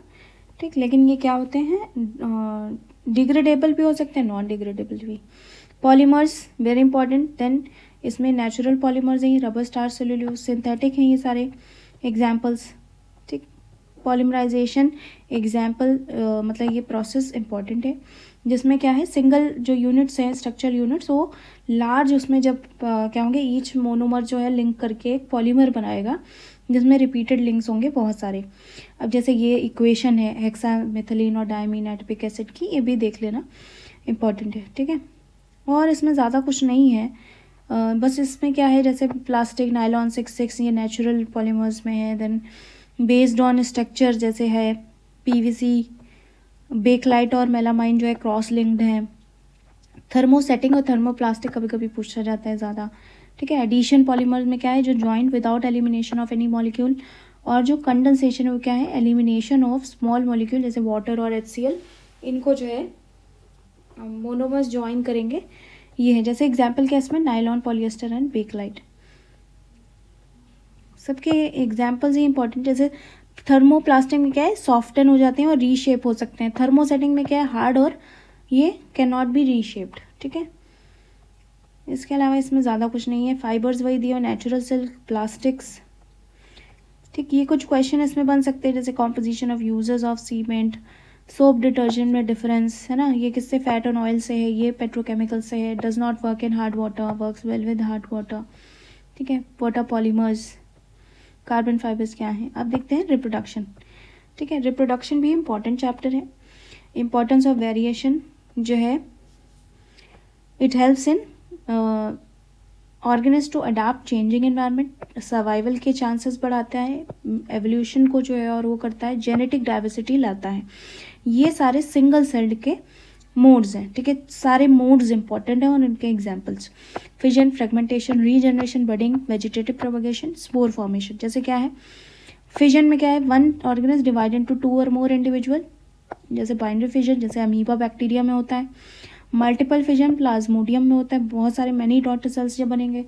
ठीक। लेकिन ये क्या होते हैं, डिग्रेडेबल भी हो सकते हैं, नॉन डिग्रेडेबल भी। पॉलीमर्स वेरी इंपॉर्टेंट, देन इसमें नेचुरल पॉलीमर्स हैं, रबर, स्टार, सेल्यूलोज, सिंथेटिक हैं ये सारे एग्जाम्पल्स, ठीक। पॉलीमराइजेशन एग्जाम्पल, मतलब ये प्रोसेस इंपॉर्टेंट है, जिसमें क्या है सिंगल जो यूनिट्स हैं, स्ट्रक्चरल यूनिट्स, वो लार्ज उसमें जब क्या होंगे, ईच मोनोमर जो है लिंक करके एक पॉलीमर बनाएगा, जिसमें रिपीटेड लिंक्स होंगे बहुत सारे। अब जैसे ये इक्वेशन है हेक्सामेथिलीन और डायमीन एटिपिक एसिड की, ये भी देख लेना इंपॉर्टेंट है, ठीक है। और इसमें ज़्यादा कुछ नहीं है, बस इसमें क्या है, जैसे प्लास्टिक, नायलॉन 6 ये नेचुरल पॉलीमर्स में है। देन बेस्ड ऑन स्ट्रक्चर जैसे है PVC, बेकलाइट और मेलामाइन जो है क्रॉस लिंक्ड है। थर्मोसेटिंग और थर्मोप्लास्टिक कभी कभी पूछा जाता है ज़्यादा, ठीक है। एडिशन पॉलीमर में क्या है, जो joint without elimination of any molecule, और जो कंडेंसेशन है वो क्या है, एलिमिनेशन ऑफ स्मॉल मॉलिक्यूल जैसे वाटर और HCl, इनको जो है मोनोमर्स ज्वाइन करेंगे, ये है। जैसे एग्जाम्पल क्या है इसमें, नायलॉन, पॉलिएस्टर एंड बेकलाइट, सबके एग्जाम्पल्स ही इंपॉर्टेंट। जैसे थर्मोप्लास्टिक में क्या है, सॉफ्टन हो जाते हैं और रीशेप हो सकते हैं। थर्मोसेटिंग में क्या है, हार्ड और ये कैन नॉट बी रीशेप्ड, ठीक है। इसके अलावा इसमें ज़्यादा कुछ नहीं है। फाइबर्स वही दिए, नेचुरल सिल्क, प्लास्टिक्स, ठीक। ये कुछ क्वेश्चन इसमें बन सकते हैं, जैसे composition of users of cement, soap, detergent में डिफरेंस है ना, ये किससे, फैट और ऑयल से है, ये पेट्रोकेमिकल से है। Does not work in hard water, works well with hard water, ठीक है। वाटर पॉलीमर्स, कार्बन फाइबर्स क्या हैं। अब देखते हैं रिप्रोडक्शन, ठीक है। रिप्रोडक्शन भी इंपॉर्टेंट चैप्टर है। इंपॉर्टेंस ऑफ वेरिएशन जो है, it helps in organisms to adapt changing environment, survival के चांसेस बढ़ाता है, एवोल्यूशन को जो है और वो करता है, जेनेटिक डाइवर्सिटी लाता है। ये सारे सिंगल सेल्ड के मोड्स हैं, ठीक है। सारे मोड्स इंपॉर्टेंट हैं और उनके examples, fission, fragmentation, regeneration, budding, vegetative propagation, spore formation. जैसे क्या है फिजन में, क्या है, वन ऑर्गेनिज डिवाइड इनटू 2 और मोर इंडिविजुअल, जैसे बाइनरी फिजन जैसे अमीबा बैक्टीरिया में होता है। मल्टीपल फिजन प्लाज्मोडियम में होता है, बहुत सारे मैनी डॉटर सेल्स जब बनेंगे।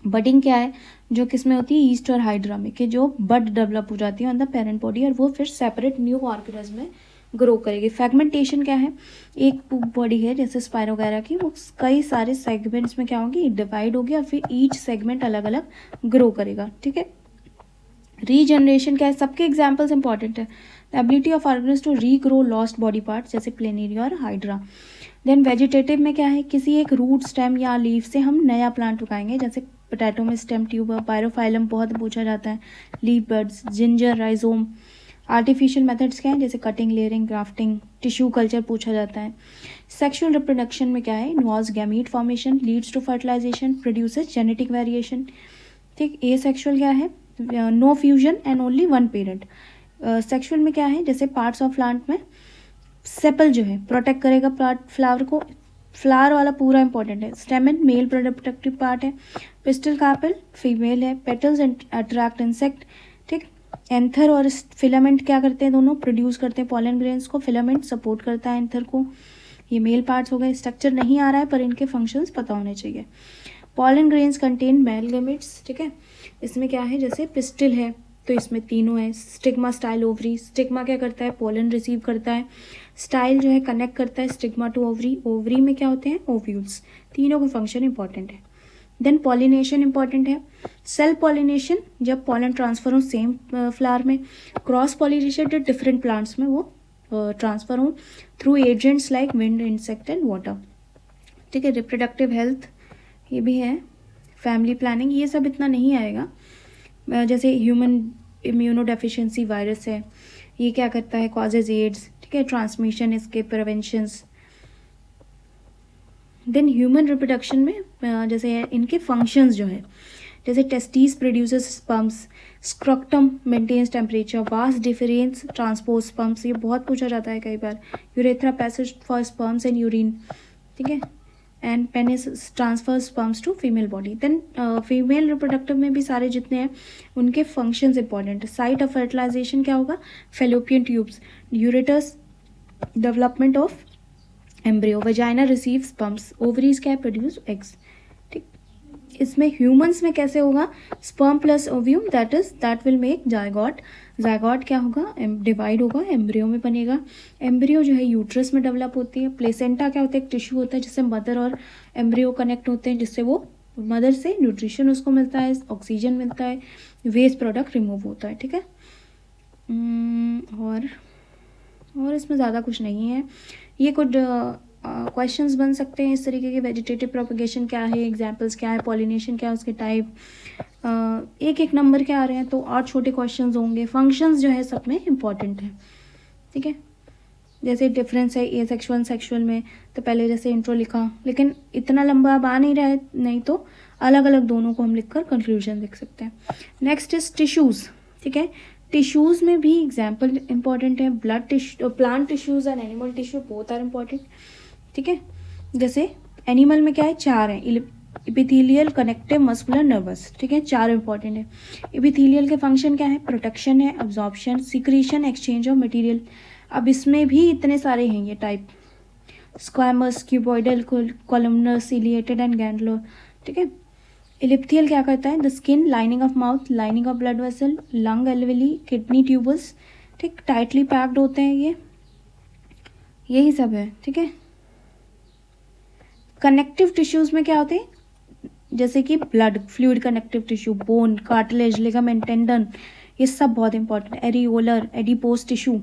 बडिंग क्या है, जो किस में होती है, ईस्ट और हाइड्रा में, कि जो बड डेवलप हो जाती है ऑन द पेरेंट बॉडी और वो फिर सेपरेट न्यू ऑर्गेनिज्म में ग्रो करेगी। फ्रेगमेंटेशन क्या है, एक बॉडी है जैसे स्पाइरो वगैरह की, वो कई सारे सेगमेंट्स में क्या होगी, डिवाइड होगी और फिर ईच सेगमेंट अलग अलग ग्रो करेगा, ठीक है। रीजनरेशन क्या है, सबके एग्जाम्पल्स इंपॉर्टेंट है। The ability of organism to regrow lost body part, जैसे प्लेनेरिया और हाइड्रा। देन वेजिटेटिव में क्या है, किसी एक रूट, स्टेम या लीफ से हम नया प्लांट उगाएंगे, जैसे पोटैटो में स्टेम ट्यूब, पायरोफाइलम बहुत पूछा जाता है, leaf buds, ginger, rhizome. Artificial methods क्या है, जैसे cutting, layering, grafting, tissue culture पूछा जाता है। सेक्सुअल रिप्रोडक्शन में क्या है, involves gamete formation, leads to fertilisation, produces genetic variation, ठीक। ए सेक्सुअल क्या है, no fusion and only one parent. Sexual में क्या है, जैसे पार्ट्स ऑफ प्लांट में सेपल जो है प्रोटेक्ट करेगा प्लांट फ्लावर को, फ्लावर वाला पूरा इंपॉर्टेंट है। स्टेमन मेल प्रोडक्टिव पार्ट है, पिस्टल कार्पेल फीमेल है, पेटल्स अट्रैक्ट इंसेक्ट, ठीक। एंथर और फिलामेंट क्या करते हैं, दोनों प्रोड्यूस करते हैं पॉलन ग्रेन्स को, फिलामेंट सपोर्ट करता है एंथर को। ये मेल पार्ट्स हो गए। स्ट्रक्चर नहीं आ रहा है पर इनके फंक्शंस पता होने चाहिए। Pollen grains contain male gametes, ठीक है। इसमें क्या है, जैसे पिस्टिल है तो इसमें तीनों है। Stigma, style, ovary. स्टिग्मा क्या करता है, पोलन रिसीव करता है। स्टाइल जो है कनेक्ट करता है स्टिग्मा टू ओवरी। ओवरी में क्या होते हैं, ओव्यूल्स। तीनों के फंक्शन इंपॉर्टेंट है। देन पॉलिनेशन इंपॉर्टेंट है। सेल्फ पॉलिनेशन, जब पॉलन ट्रांसफर हो सेम फ्लावर में। क्रॉस पॉलिनेशन जो डिफरेंट प्लांट्स में वो ट्रांसफर हो through agents like wind, insect and water, ठीक है। रिप्रोडक्टिव हेल्थ ये भी है। फैमिली प्लानिंग ये सब इतना नहीं आएगा। जैसे ह्यूमन इम्यूनो डेफिशिएंसी वायरस है, ये क्या करता है, कॉजेज एड्स, ठीक है। ट्रांसमिशन, इसके प्रिवेंशंस। देन ह्यूमन रिप्रोडक्शन में जैसे इनके फंक्शंस जो है, जैसे testis produces sperms, scrotum maintains temperature, vas deferens transport sperms, ये बहुत पूछा जाता है कई बार। Urethra passage for sperms and urine, ठीक है। And penis transfer sperms to female body. Then female reproductive में भी सारे जितने हैं उनके फंक्शंस इंपॉर्टेंट है। साइट ऑफ फर्टिलाइजेशन क्या होगा, फेलोपियन ट्यूब्स। यूरेटस, development of embryo. Vagina receive sperms. Ovaries क्या है, प्रोड्यूस एग्स, ठीक। इसमें ह्यूमंस में कैसे होगा, sperm plus ovum that will make zygote. Zygote क्या होगा, डिवाइड होगा, एम्ब्रियो में बनेगा। एम्ब्रियो जो है यूट्रस में डेवलप होती है। प्लेसेंटा क्या होता है, एक टिश्यू होता है जिससे मदर और एम्ब्रियो कनेक्ट होते हैं, जिससे वो मदर से न्यूट्रिशन उसको मिलता है, ऑक्सीजन मिलता है, वेस्ट प्रोडक्ट रिमूव होता है, ठीक है। और इसमें ज़्यादा कुछ नहीं है। ये कुछ क्वेश्चंस बन सकते हैं इस तरीके के। वेजिटेटिव प्रोपगेशन क्या है, एग्जांपल्स क्या है, पॉलिनेशन क्या है, उसके टाइप, एक एक नंबर के आ रहे हैं तो 8 छोटे क्वेश्चंस होंगे। फंक्शंस जो है सब में इंपॉर्टेंट है, ठीक है। जैसे डिफरेंस है ए सेक्शुअल सेक्शुअल में, तो पहले जैसे इंट्रो लिखा, लेकिन इतना लंबा अब आ नहीं रहा है, नहीं तो अलग अलग दोनों को हम लिखकर कंक्लूजन लिख सकते हैं। नेक्स्ट इज टिश्यूज़, ठीक है। टिश्यूज़ में भी एग्जाम्पल इंपॉर्टेंट है। Blood tissue, plant tissues and animal tissue both are important, ठीक है। जैसे एनिमल में क्या है, 4 हैं, इपिथेलियल, कनेक्टिव, मस्कुलर, नर्वस, ठीक है। 4 इंपॉर्टेंट है। इपिथेलियल के फंक्शन क्या है, प्रोटेक्शन है, absorption, secretion, exchange of material. अब इसमें भी इतने सारे हैं ये type, squamous, cuboidal, columnar, ciliated and glandular, ठीक है। इलिप्थियल क्या करता है, the skin, lining of mouth, lining of blood vessel, lung alveoli, kidney tubules, ठीक, टाइटली पैक्ड होते हैं ये, यही सब है, ठीक है। कनेक्टिव टिश्यूज़ में क्या होते हैं, जैसे कि blood, fluid connective tissue, bone, cartilage, ligament, tendon, ये सब बहुत इंपॉर्टेंट है। एरियोलर, एडिपोज टिश्यू,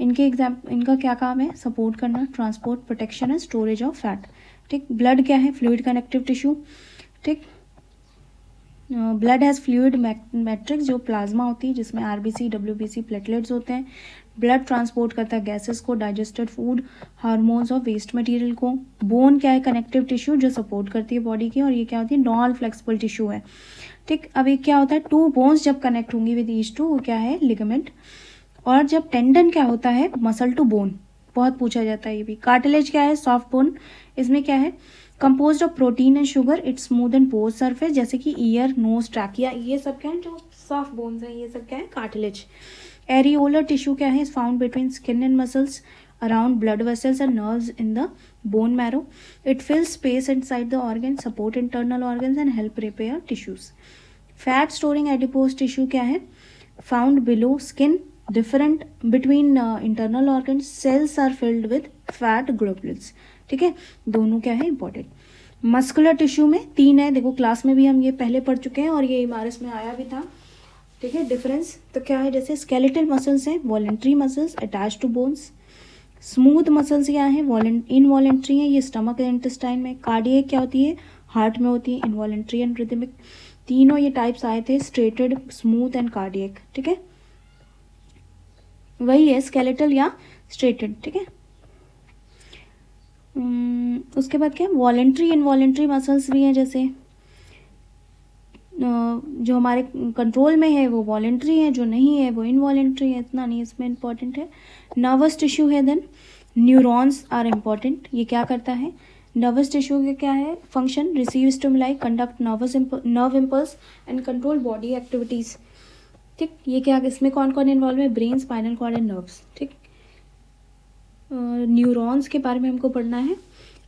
इनका क्या काम है, सपोर्ट करना, transport, protection and storage of fat, ठीक। ब्लड क्या है, फ्लूइड कनेक्टिव टिश्यू, ठीक। ब्लड हैज़ फ्लूइड मैट्रिक्स, जो प्लाज्मा होती है जिसमें आरबीसी, डब्ल्यूबीसी, प्लेटलेट्स होते हैं। ब्लड ट्रांसपोर्ट करता है गैसेस को, डाइजेस्टेड फूड, हार्मोन्स और वेस्ट मटेरियल को। बोन क्या है? कनेक्टिव टिश्यू जो सपोर्ट करती है बॉडी की, और ये क्या होती है? नॉन फ्लेक्सिबल टिश्यू है। ठीक, अब ये क्या होता है? टू बोन्स जब कनेक्ट होंगी विद ईच टू, वो क्या है? लिगामेंट। और जब टेंडन क्या होता है? मसल टू बोन, बहुत पूछा जाता है ये भी। कार्टिलेज क्या है? Soft bone. इसमें क्या है? Composed of protein and sugar, it's smooth and pose surface, जैसे कि ईयर, नोज, ट्रैकिया, ये सब क्या है? जो सॉफ्ट बोन्स हैं, ये सब क्या है? कार्टिलेज। एरियोलर टिश्यू क्या है? Found between skin and muscles, around blood vessels and nerves in the bone marrow, it fills space inside the organ, support internal organs and help repair tissues. Fat storing adipose tissue क्या है? Found below skin, different between internal organ, cells are filled with fat globules. ठीक है, दोनों क्या है? Important. Muscular tissue में 3 है, देखो क्लास में भी हम ये पहले पढ़ चुके हैं और ये एमआरएस में आया भी था। ठीक है, डिफरेंस तो क्या है? जैसे स्केलेटल मसल्स हैं, voluntary muscles attach to bones. Smooth muscles क्या है? इनवॉलेंट्री है, ये स्टमक एंड इंटेस्टाइन में। कार्डियक क्या होती है? हार्ट में होती है, इनवॉलेंट्री एंड रिदमिक। तीनों ये टाइप्स आए थे, स्ट्रेटेड, स्मूथ एंड कार्डियक। ठीक है, वही है स्केलेटल या स्ट्रेटेड। ठीक है, उसके बाद क्या? वॉलेंट्री इनवॉलेंट्री मसल्स भी हैं, जैसे जो हमारे कंट्रोल में है वो वॉलेंट्री है, जो नहीं है वो इनवॉलेंट्री है, इतना नहीं इसमें इंपॉर्टेंट है। नर्वस टिश्यू है, देन न्यूरॉन्स आर इम्पॉर्टेंट। ये क्या करता है? नर्वस टिश्यू के क्या है function? Receive stimuli, conduct nerve impulse and control body activities. ठीक, ये क्या, इसमें कौन कौन इन्वॉल्व है? Brain, spinal cord and nerves. ठीक, न्यूरॉन्स के बारे में हमको पढ़ना है।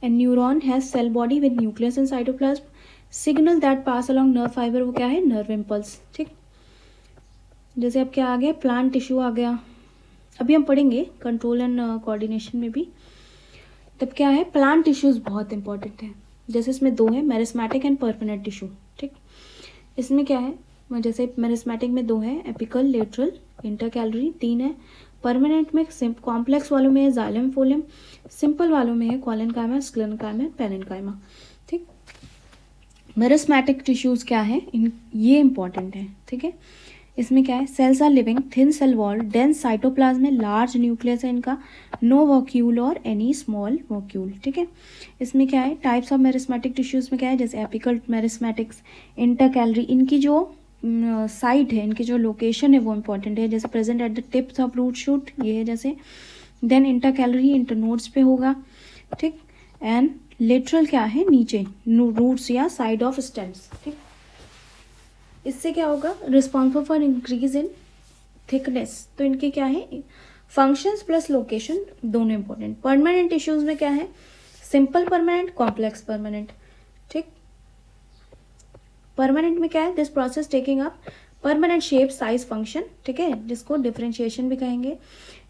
And neuron has cell body with nucleus and cytoplasm, signal that pass along nerve fibre, वो क्या है? Nerve impulse. ठीक, जैसे अब क्या आ गया? प्लांट टिश्यू आ गया, अभी हम पढ़ेंगे कंट्रोल एंड कोऑर्डिनेशन में भी। तब क्या है? प्लांट टिश्यूज बहुत इंपॉर्टेंट है, जैसे इसमें 2 है, मेरिस्मेटिक एंड परमानेंट टिश्यू। ठीक, इसमें क्या है? जैसे मेरिस्मेटिक में 2 है, एपिकल, लेटरल, इंटरकैलरी 3 है। परमानेंट में कॉम्प्लेक्स वालों में है जाइलम, फोलियम, सिंपल वालों में है कॉलेनकाइमा, स्क्लेरेनकाइमा, पेरेन्काइमा। ठीक, मेरिस्मेटिक टिश्यूज क्या है? ये इंपॉर्टेंट है। ठीक है, इसमें क्या है? Cells are living, thin cell wall, dense cytoplasm में, लार्ज न्यूक्लियस है इनका, नो वॉक्यूल और एनी स्मॉल वॉक्यूल। ठीक है, इसमें क्या है? टाइप्स ऑफ मेरिस्मेटिक टिश्यूज में क्या है? जैसे एपिकल मेरिस्मेटिक्स, इंटरकैलरी, इनकी जो साइट है, इनकी जो लोकेशन है वो इंपॉर्टेंट है, जैसे present at the tips of root shoot, ये है जैसे। देन इंटरकैलरी इंटरनोड्स पे होगा। ठीक, एंड लेटरल क्या है? नीचे रूट्स या साइड ऑफ स्टेम्स। ठीक, इससे क्या होगा? Responsible for increase in thickness. तो इनके क्या है? फंक्शंस प्लस लोकेशन दोनों इंपॉर्टेंट। परमानेंट टिश्यूज में क्या है? Simple permanent, complex permanent. ठीक, परमानेंट में क्या है? This process taking up permanent shape, size, function. ठीक है, जिसको डिफरेंशिएशन भी कहेंगे।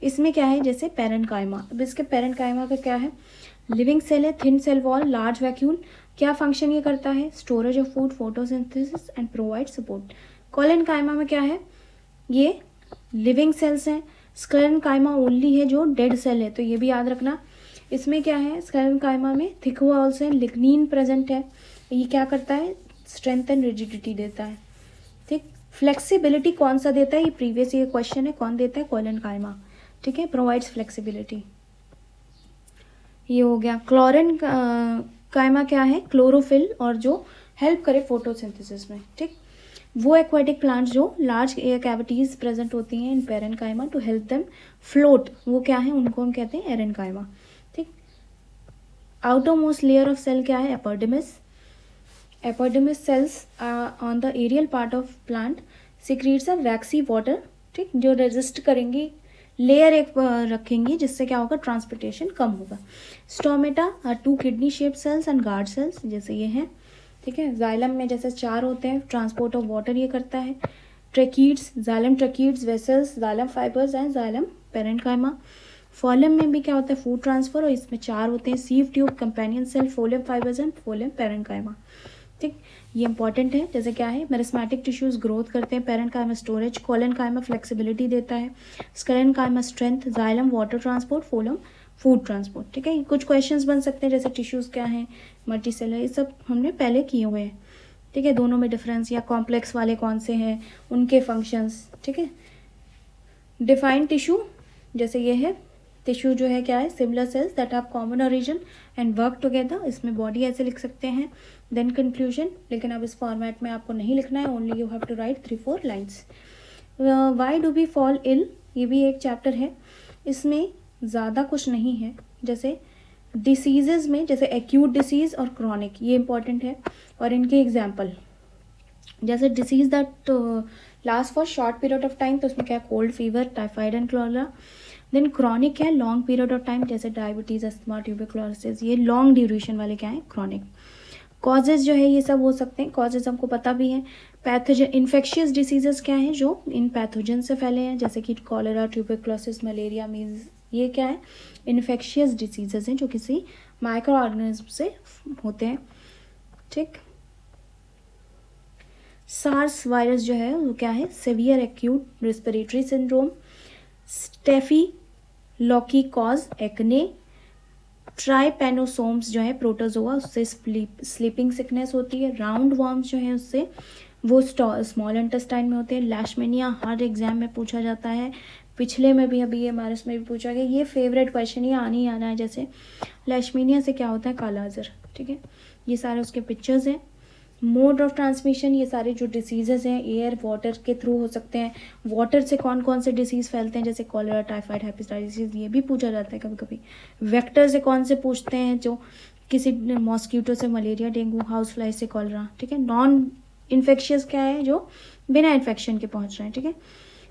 इसमें क्या है? जैसे पेरेन्काइमा। अब इसके पेरेन्काइमा का क्या है? लिविंग सेल है, thin cell wall, large vacuole. क्या फंक्शन ये करता है? Storage of food, photosynthesis and provide support. Collenchyma में क्या है? ये लिविंग सेल्स हैं। स्क्लेरेनकाइमा ओनली है जो डेड सेल है, तो ये भी याद रखना। इसमें क्या है? स्क्लेरेनकाइमा में थिक वॉल्स हैं, लिग्निन प्रेजेंट है। ये क्या करता है? स्ट्रेंथ एंड रिजिडिटी देता है। ठीक, फ्लेक्सिबिलिटी कौन सा देता है? ये प्रीवियस ये क्वेश्चन है, कौन देता है? कोलेनकाइमा। ठीक है, प्रोवाइड्स फ्लेक्सिबिलिटी। ये हो गया। क्लोरेन काइमा क्या है? क्लोरोफिल, और जो हेल्प करे फोटोसिंथेसिस में। ठीक, वो एक्वाटिक प्लांट्स जो लार्ज एयर कैविटीज प्रेजेंट होती हैं in parenchyma to help them float, वो क्या है? उनको हम कहते हैं एरेन्काइमा। ठीक, outer most layer of cell क्या है? Epidermis. Epidermis cells on the aerial part of plant secretes a waxy water. ठीक, जो रेजिस्ट करेंगी, लेयर एक रखेंगी, जिससे क्या होगा? ट्रांसपोर्टेशन कम होगा। Stomata are 2 kidney shape cells and guard cells, जैसे ये हैं। ठीक है, जाइलम में जैसे 4 होते हैं, ट्रांसपोर्ट ऑफ वाटर ये करता है। Tracheids, xylem tracheids, vessels, xylem fibres and xylem parenchyma. Folium में भी क्या होता है? फूड ट्रांसफर, और इसमें 4 होते हैं, sieve tube, companion cell, phloem fibres and phloem parenchyma. ठीक, ये इंपॉर्टेंट है। जैसे क्या है? मेरिस्मेटिक टिश्यूज ग्रोथ करते हैं, पेरेन्काइमा स्टोरेज, कोलेनकाइमा फ्लेक्सिबिलिटी देता है, sclerenchyma strength, xylem water transport, folium food transport. ठीक है, कुछ क्वेश्चंस बन सकते हैं, जैसे टिश्यूज क्या हैं, मल्टी सेलर, ये सब हमने पहले किए हुए हैं। ठीक है, दोनों में डिफरेंस, या कॉम्प्लेक्स वाले कौन से हैं, उनके फंक्शंस। ठीक है, डिफाइन टिश्यू जैसे ये है टिश्यू जो है क्या है, similar sales that have common origin and work together, इसमें बॉडी ऐसे लिख सकते हैं। देन कंक्लूजन, लेकिन अब इस फॉर्मेट में आपको नहीं लिखना है, only you have to write 3-4 lines. Why do we fall ill, ये भी एक चैप्टर है, इसमें ज़्यादा कुछ नहीं है। जैसे डिसीजेज में जैसे एक्यूट डिसीज़ और क्रॉनिक, ये इंपॉर्टेंट है, और इनके एग्जाम्पल, जैसे disease that last for short period of time, तो उसमें क्या है, cold fever, typhoid and cholera. Then chronic है लॉन्ग पीरियड ऑफ टाइम, जैसे डायबिटीज, अस्थमा, ट्यूबरक्लोसिस, ये लॉन्ग ड्यूरेशन वाले क्या है, क्रॉनिक। कॉजेज जो है ये सब हो सकते हैं, कॉजेज हमको पता भी है। पैथोजन, इन्फेक्शियस डिसीजेस क्या है, जो इन पैथोजन से फैले हैं, जैसे कि कॉलेरा, ट्यूबरक्लोसिस, मलेरिया, मीज, ये क्या है, इन्फेक्शियस डिसीजेस हैं जो किसी माइक्रो ऑर्गेनिज्म से होते हैं। ठीक, सार्स वायरस जो है वो क्या है, severe acute respiratory syndrome. Staphylococci cause acne. Trypanosomes जो है प्रोटोजोआ, उससे स्लीपिंग सिकनेस होती है। राउंड वर्म्स जो है उससे वो स्मॉल इंटेस्टाइन में होते हैं। लैशमेनिया हर एग्जाम में पूछा जाता है, पिछले में भी, अभी एमआरएस में भी पूछा गया, ये फेवरेट क्वेश्चन, ये आने ही आना है। जैसे लैशमेनिया से क्या होता है, काला अजर। ठीक है, ये सारे उसके पिक्चर्स हैं। मोड ऑफ ट्रांसमिशन, ये सारे जो डिसीजेज हैं एयर वाटर के थ्रू हो सकते हैं। वाटर से कौन कौन से डिसीज फैलते हैं, जैसे कॉलेरा, टाइफाइड, हेपेटाइटिस, ये भी पूछा जाता है कभी कभी। वेक्टर से कौन से पूछते हैं, जो किसी मॉस्किटो से मलेरिया, डेंगू, हाउस फ्लाई से कॉलेरा। ठीक है, नॉन इन्फेक्शियस क्या है, जो बिना इन्फेक्शन के पहुंच रहे हैं। ठीक है,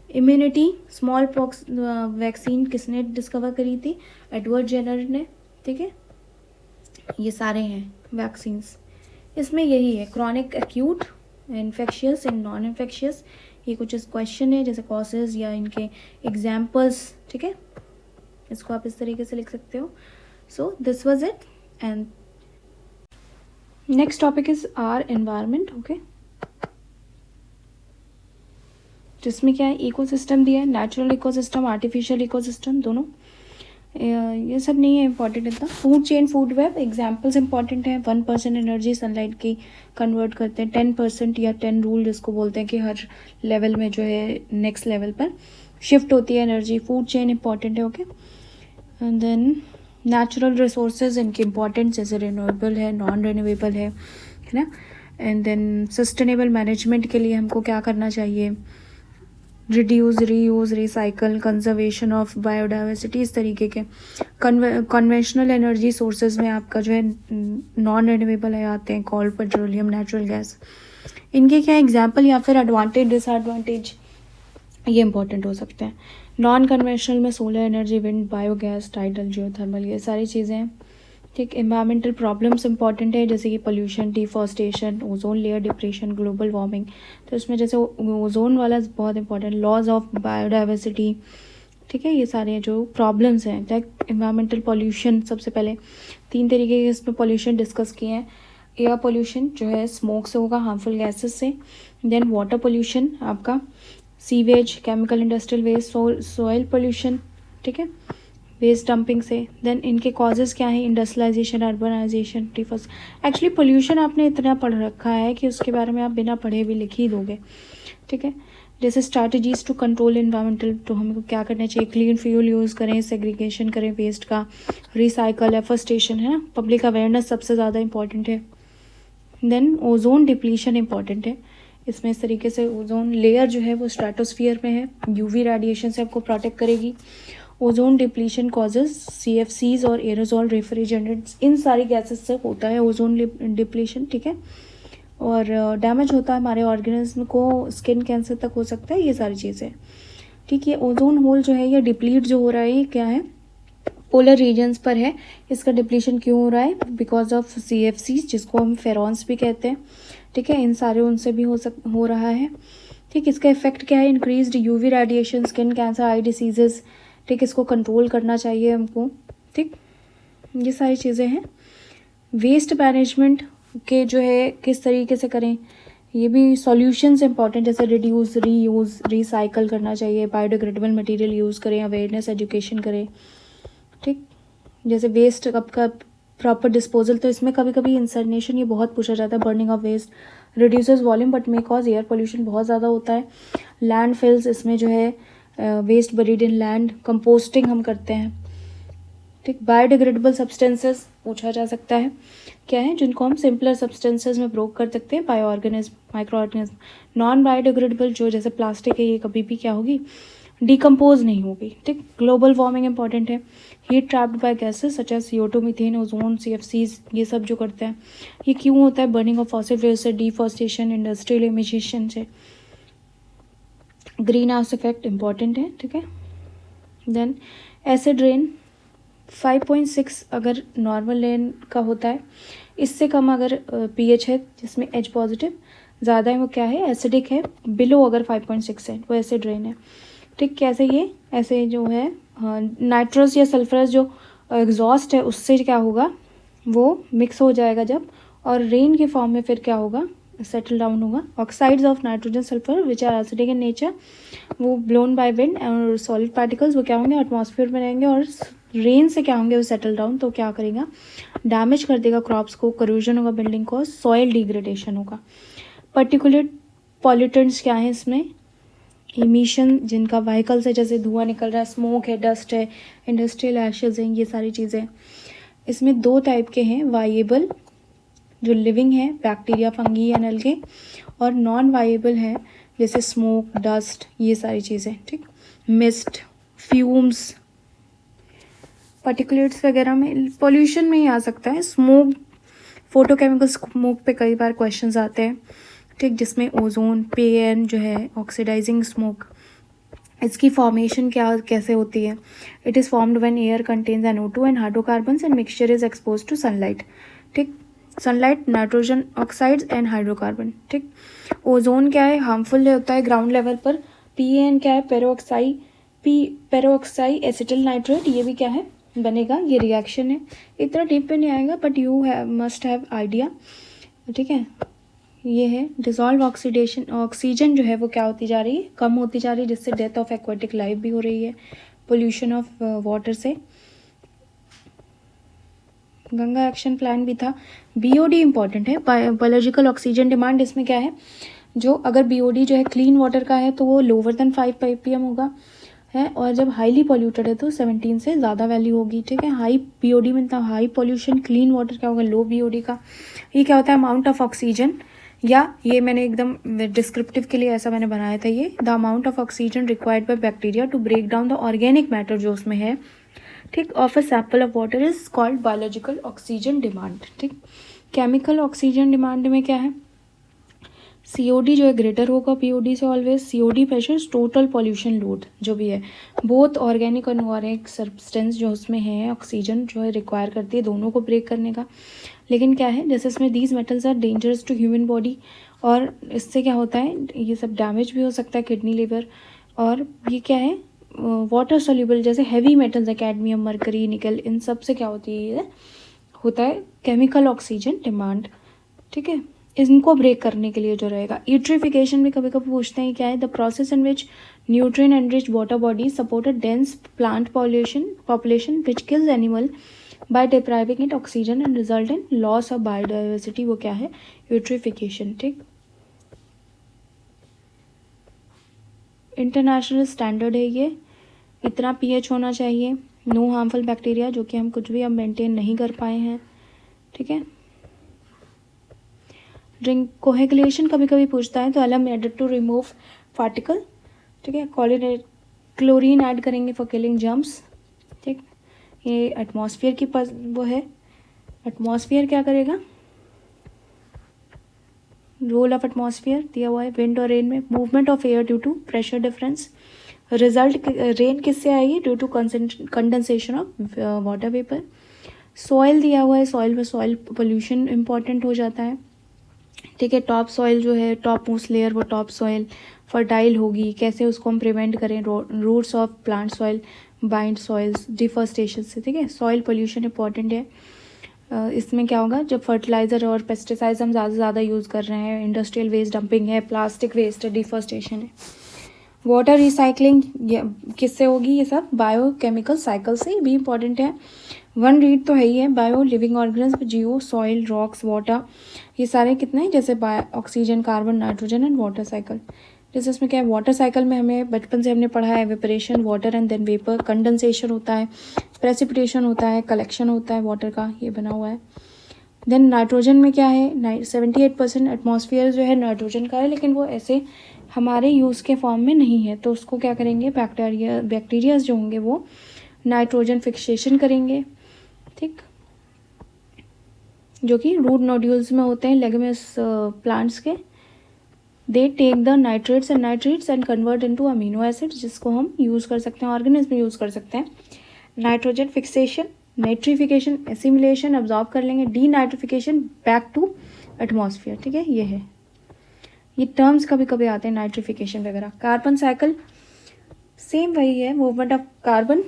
इम्यूनिटी, स्मॉल पॉक्स वैक्सीन किसने डिस्कवर करी थी, एडवर्ड जेनर ने। ठीक है, ये सारे हैं वैक्सीन्स। इसमें यही है, chronic, acute, infectious and non infectious, ये कुछ इस क्वेश्चन है, जैसे कॉजेज या इनके एग्जाम्पल्स। ठीक है, इसको आप इस तरीके से लिख सकते हो। So this was it, and next topic is our environment. Okay, जिसमें क्या है, इकोसिस्टम दिया है, नेचुरल इकोसिस्टम, आर्टिफिशियल इकोसिस्टम, दोनों। ये सब नहीं है इंपॉर्टेंट इतना। Food chain, food web, examples important है। 1% एनर्जी सनलाइट की कन्वर्ट करते हैं, 10% या 10 रूल जिसको बोलते हैं कि हर लेवल में जो है नेक्स्ट लेवल पर शिफ्ट होती है एनर्जी। फूड चेन इंपॉर्टेंट है। Okay, and then natural resources, इनके इंपॉर्टेंट, जैसे रिन्यूएबल है, नॉन रिन्यूएबल है ना। एंड देन सस्टेनेबल मैनेजमेंट के लिए हमको क्या करना चाहिए, reduce, reuse, recycle, conservation of biodiversity, इस तरीके के। कन्वेंशनल एनर्जी सोर्सेज में आपका जो है नॉन रिन्यूएबल है आते हैं, कोल, पेट्रोलियम, नेचुरल गैस। इनके क्या एग्जाम्पल या फिर एडवांटेज, डिसएडवांटेज, ये इंपॉर्टेंट हो सकते हैं। नॉन कन्वेंशनल में solar energy, wind, biogas, tidal, geothermal, ये सारी चीज़ें हैं। ठीक, एनवायरमेंटल प्रॉब्लम्स इंपॉर्टेंट है, जैसे कि pollution, deforestation, ozone layer depression, global warming. तो इसमें जैसे ओजोन वाला बहुत इंपॉर्टेंट, लॉज ऑफ बायोडाइवर्सिटी। ठीक है, ये सारे जो प्रॉब्लम्स हैं, लाइक एनवायरमेंटल पॉल्यूशन, सबसे पहले 3 तरीके के इसमें पॉल्यूशन डिस्कस किए हैं। एयर पॉल्यूशन जो है स्मोक से होगा, हार्मफुल गैसेस से। देन वाटर पॉल्यूशन आपका sewage, chemical industrial waste, soil pollution, ठीक है, वेस्ट डंपिंग से। देन इनके कॉजेज़ क्या हैं, इंडस्ट्रियलाइजेशन, अर्बनाइजेशन, एक्चुअली पोल्यूशन आपने इतना पढ़ रखा है कि उसके बारे में आप बिना पढ़े भी लिख ही दोगे। ठीक है, जैसे स्ट्रैटेजीज टू कंट्रोल इन्वायरमेंटल, तो हमको क्या करना चाहिए, क्लीन फ्यूल यूज़ करें, सेग्रीगेशन करें वेस्ट का, रिसाइकल, एफोरेस्टेशन, है ना, पब्लिक अवेयरनेस सबसे ज़्यादा इंपॉर्टेंट है। देन ओजोन डिप्लीशन इंपॉर्टेंट है, इसमें इस तरीके से ओजोन लेयर जो है वो स्ट्रेटोस्फीयर में है, यूवी रेडिएशन से आपको प्रोटेक्ट करेगी। ओजोन डिप्लीशन कॉजेज CFCs और एरोजॉल रेफ्रिजरेंट्स, इन सारी गैसेस से होता है ओजोन डिप्लीशन। ठीक है, और डैमेज होता है हमारे ऑर्गेनिज्म को, स्किन कैंसर तक हो सकता है, ये सारी चीज़ें। ठीक है, ओजोन होल जो है ये डिप्लीट जो हो रहा है, ये क्या है, पोलर रीजन्स पर है। इसका डिप्लीशन क्यों हो रहा है, बिकॉज ऑफ CFCs, जिसको हम फेरॉन्स भी कहते हैं। ठीक है, इन सारे उनसे भी हो रहा है। ठीक, इसका इफेक्ट क्या है, increased UV radiation, skin cancer, eye diseases. ठीक, इसको कंट्रोल करना चाहिए हमको। ठीक, ये सारी चीज़ें हैं। वेस्ट मैनेजमेंट के जो है किस तरीके से करें, ये भी सॉल्यूशंस इंपॉर्टेंट, जैसे रिड्यूस, रीयूज़, रिसाइकल करना चाहिए, बायोडिग्रेडेबल मटेरियल यूज़ करें, अवेयरनेस एजुकेशन करें। ठीक, जैसे वेस्ट का प्रॉपर डिस्पोजल, तो इसमें कभी कभी इंसर्नेशन ये बहुत पूछा जाता है, burning of waste reduces volume but may cause air pollution, बहुत ज़्यादा होता है। लैंडफिल्स, इसमें जो है waste buried in land, composting हम करते हैं, ठीक। बायोडिग्रेडेबल सब्सटेंसेस पूछा जा सकता है, क्या है, जिनको हम सिंपलर सब्सटेंसेस में ब्रोक कर सकते हैं, bio organism, micro organism. Non biodegradable जो जैसे प्लास्टिक है, ये कभी भी क्या होगी, डिकम्पोज नहीं होगी, ठीक। ग्लोबल वार्मिंग इंपॉर्टेंट है, heat trapped by gases such as CO2, methane, ozone, CFCs, ये सब जो करते हैं, ये क्यों होता है, बर्निंग ऑफ फॉसिल फ्यूल से, डिफॉरेस्टेशन, इंडस्ट्रियल इमिशन से। ग्रीन हाउस इफेक्ट इंपॉर्टेंट है, ठीक है। देन एसिड रेन 5.6 अगर नॉर्मल रेन का होता है, इससे कम अगर pH है जिसमें H पॉजिटिव ज़्यादा है, वो क्या है, एसिडिक है। बिलो अगर 5.6 है वो एसिड रेन है, ठीक। कैसे, ये ऐसे जो है नाइट्रस या सल्फरस जो एग्जॉस्ट है उससे क्या होगा, वो मिक्स हो जाएगा जब, और रेन के फॉर्म में फिर क्या होगा, सेटल डाउन होगा। Oxides of nitrogen sulphur which are acidic in nature, वो ब्लोन बाय विंड, और सॉलिड पार्टिकल्स वो क्या होंगे, एटमॉस्फेयर में रहेंगे, और रेन से क्या होंगे, वो सेटल डाउन, तो क्या करेगा, डैमेज कर देगा क्रॉप्स को, करोजन होगा बिल्डिंग को, सॉइल डिग्रेडेशन होगा। पर्टिकुलेट पॉल्यूटेंट्स क्या है इसमें, इमिशन जिनका व्हीकल से जैसे धुआं निकल रहा है, स्मोक है, डस्ट है, इंडस्ट्रियल एशेज हैं, ये सारी चीज़ें। इसमें 2 टाइप के हैं, वाइएबल जो लिविंग है, बैक्टीरिया, फंगी या एल्गे, और नॉन वाइएबल है जैसे स्मोक, डस्ट, ये सारी चीज़ें, ठीक। मिस्ट, फ्यूम्स, पार्टिकुलेट्स वगैरह में, पोल्यूशन में ही आ सकता है। स्मोक, फोटोकेमिकल स्मोक पे कई बार क्वेश्चंस आते हैं, ठीक, जिसमें ओजोन, PAN जो है, ऑक्सीडाइजिंग स्मोक, इसकी फॉर्मेशन क्या कैसे होती है, it is formed when air contains NO2 and hydrocarbons and mixture is exposed to sunlight, ठीक। Sunlight, nitrogen oxides and hydrocarbon, ठीक। ओजोन क्या है, हार्मफुल होता है ग्राउंड लेवल पर। PAN क्या है, पेरोक्साई एसिटिल नाइट्रेट, ये भी क्या है, बनेगा, ये रिएक्शन है। इतना डीप पे नहीं आएगा, but you must have idea, ठीक है। ये है डिसॉल्व ऑक्सीडेशन, ऑक्सीजन जो है वो क्या होती जा रही है, कम होती जा रही है, जिससे डेथ ऑफ एक्वाटिक लाइफ भी हो रही है। पोल्यूशन ऑफ वाटर से, गंगा एक्शन प्लान भी था। BOD इंपॉर्टेंट है, बायोलॉजिकल ऑक्सीजन डिमांड, इसमें क्या है, जो अगर BOD जो है क्लीन वाटर का है तो वो लोअर देन 5 ppm होगा, है, और जब हाईली पॉल्यूटेड है तो 17 से ज़्यादा वैल्यू होगी, ठीक है। हाई BOD में था हाई पॉल्यूशन, क्लीन वाटर क्या होगा, लो BOD का। ये क्या होता है, अमाउंट ऑफ ऑक्सीजन, या ये मैंने एकदम डिस्क्रिप्टिव के लिए ऐसा मैंने बनाया था, ये the amount of oxygen required by bacteria to break down the organic matter जो उसमें है, ठीक, of a sample of water is called biological oxygen demand, ठीक। केमिकल ऑक्सीजन डिमांड में क्या है, COD जो है ग्रेटर होगा BOD से always. COD pressure total pollution load जो भी है, बोथ ऑर्गेनिक और इनऑर्गेनिक सब्सटेंस जो उसमें है, ऑक्सीजन जो है रिक्वायर करती है दोनों को ब्रेक करने का। लेकिन क्या है, जैसे इसमें these metals are dangerous to human body, और इससे क्या होता है, ये सब डैमेज भी हो सकता है किडनी, लिवर, और ये क्या है, वाटर सोल्यूबल, जैसे हैवी मेटल्स है, कैडमियम, मरकरी, निकल, इन सब से क्या होती है, ये होता है केमिकल ऑक्सीजन डिमांड, ठीक है। इनको ब्रेक करने के लिए जो रहेगा। यूट्रिफिकेशन भी कभी कभी पूछते हैं, क्या है, the process in which nutrient enriched water bodies support a dense plant population which kills animal by depriving it oxygen and result in loss of biodiversity, वो क्या है, यूट्रिफिकेशन, ठीक। इंटरनेशनल स्टैंडर्ड है ये, इतना pH होना चाहिए, नो हार्मफुल बैक्टीरिया, जो कि हम कुछ भी अब मेंटेन नहीं कर पाए हैं, ठीक है। ड्रिंक कोहेगुलेशन कभी कभी पूछता है, तो अलम एडेड टू रिमूव पार्टिकल, ठीक है। क्लोरीन ऐड करेंगे फॉर किलिंग जर्म्स, ठीक। ये एटमॉस्फेयर की वो है, एटमॉस्फेयर क्या करेगा, रोल ऑफ एटमॉस्फेयर दिया हुआ है, विंड और रेन में, movement of air due to pressure difference, result rain किससे आएगी, due to condensation of water vapour. Soil दिया हुआ है, सॉइल में सॉइल पोल्यूशन इंपॉर्टेंट हो जाता है, ठीक है। टॉप सॉइल जो है, टॉप मोस्ट लेयर, वो टॉप सॉइल फर्टाइल होगी, कैसे उसको हम प्रिवेंट करें, roots of plant soil bind soils deforestation से, ठीक है। सॉइल पोल्यूशन इंपॉर्टेंट है। इसमें क्या होगा, जब फर्टिलाइज़र और पेस्टिसाइड्स हम ज़्यादा से ज़्यादा यूज़ कर रहे हैं, इंडस्ट्रियल वेस्ट डंपिंग है, प्लास्टिक वेस्ट है, डिफॉरेस्टेशन है। वाटर रिसाइकलिंग किससे होगी, ये सब बायोकेमिकल साइकिल से भी इंपॉर्टेंट है। वन रीड तो है ही है, बायो लिविंग ऑर्गेनिज्म, जियो, सॉइल, रॉक्स, वाटर, ये सारे कितने हैं, जैसे oxygen, carbon, nitrogen and water cycle. जैसे इसमें क्या है, वाटर साइकिल में हमें बचपन से हमने पढ़ा है evaporation, water and then vapour, condensation होता है, प्रेसिपिटेशन होता है, कलेक्शन होता है वाटर का, ये बना हुआ है। देन नाइट्रोजन में क्या है, 78% एटमॉस्फेयर जो है नाइट्रोजन का है, लेकिन वो ऐसे हमारे यूज़ के फॉर्म में नहीं है, तो उसको क्या करेंगे, बैक्टीरियाज जो होंगे वो नाइट्रोजन फिक्सेशन करेंगे, ठीक, जो कि रूट नोड्यूल्स में होते हैं लेगमेस प्लांट्स के। They take the nitrates and convert into amino acid, जिसको हम यूज़ कर सकते हैं, ऑर्गेनिज्म में यूज़ कर सकते हैं। Nitrogen fixation, nitrification, assimilation, absorb कर लेंगे, denitrification, back to atmosphere, ठीक है, ये है, ये टर्म्स कभी कभी आते हैं नाइट्रिफिकेशन वगैरह। कार्बन साइकिल सेम वही है, मूवमेंट ऑफ कार्बन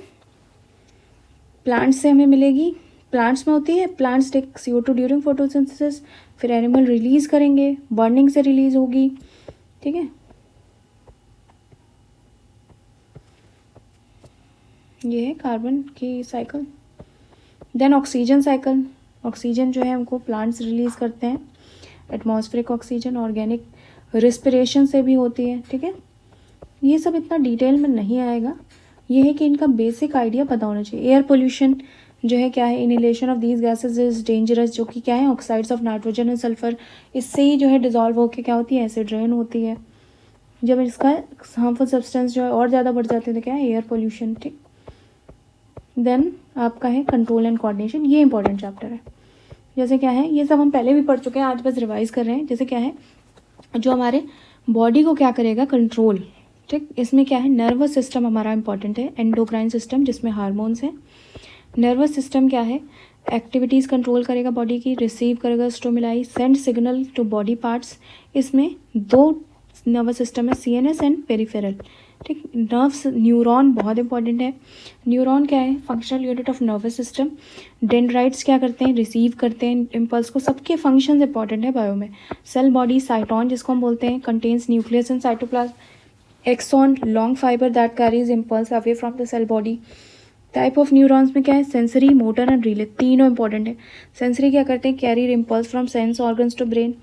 प्लांट्स से हमें मिलेगी, प्लांट्स में होती है, plants take CO2 during photosynthesis, फिर एनिमल रिलीज करेंगे, बर्निंग से रिलीज होगी, ठीक है, ये है कार्बन की cycle. Then oxygen cycle, oxygen जो है हमको प्लांट्स रिलीज करते हैं, एटमॉस्फेरिक ऑक्सीजन, ऑर्गेनिक रिस्पिरेशन से भी होती है, ठीक है। ये सब इतना डिटेल में नहीं आएगा, ये है कि इनका बेसिक आइडिया पता होना चाहिए। एयर पोल्यूशन जो है क्या है, inhalation of these gases is dangerous, जो कि क्या है, oxides of nitrogen and sulphur, इससे ही जो है डिजॉल्व होकर क्या होती है, एसिड रेन होती है। जब इसका हार्मफुल सब्सटेंस जो है और ज़्यादा बढ़ जाते हैं तो क्या है, एयर पोल्यूशन, ठीक। देन आपका है कंट्रोल एंड कोऑर्डिनेशन, ये इंपॉर्टेंट चैप्टर है। जैसे क्या है, ये सब हम पहले भी पढ़ चुके हैं, आज बस रिवाइज कर रहे हैं। जैसे क्या है, जो हमारे बॉडी को क्या करेगा, कंट्रोल, ठीक। इसमें क्या है, नर्वस सिस्टम हमारा इंपॉर्टेंट है, एंडोक्राइन सिस्टम जिसमें हार्मोन्स हैं। नर्वस सिस्टम क्या है, एक्टिविटीज़ कंट्रोल करेगा बॉडी की, रिसीव करेगा stimuli, send signal to body parts. इसमें दो नर्वस सिस्टम है, CNS एंड पेरिफेरल, ठीक। नर्व्स, न्यूरॉन बहुत इंपॉर्टेंट है। न्यूरॉन क्या है, functional unit of nervous system. Dendrites क्या करते हैं, रिसीव करते हैं इम्पल्स को, सबके फंक्शंस इंपॉर्टेंट है बायो में। सेल बॉडी, साइटोन जिसको हम बोलते हैं, contains nucleus and cytoplasm. Axon, long fibre that carries impulse away from the cell body. Type of neurons में क्या है, सेंसरी, मोटर एंड रिले, तीनों इंपॉर्टेंट है। सेंसरी क्या करते हैं, carry impulse from sense organs to brain.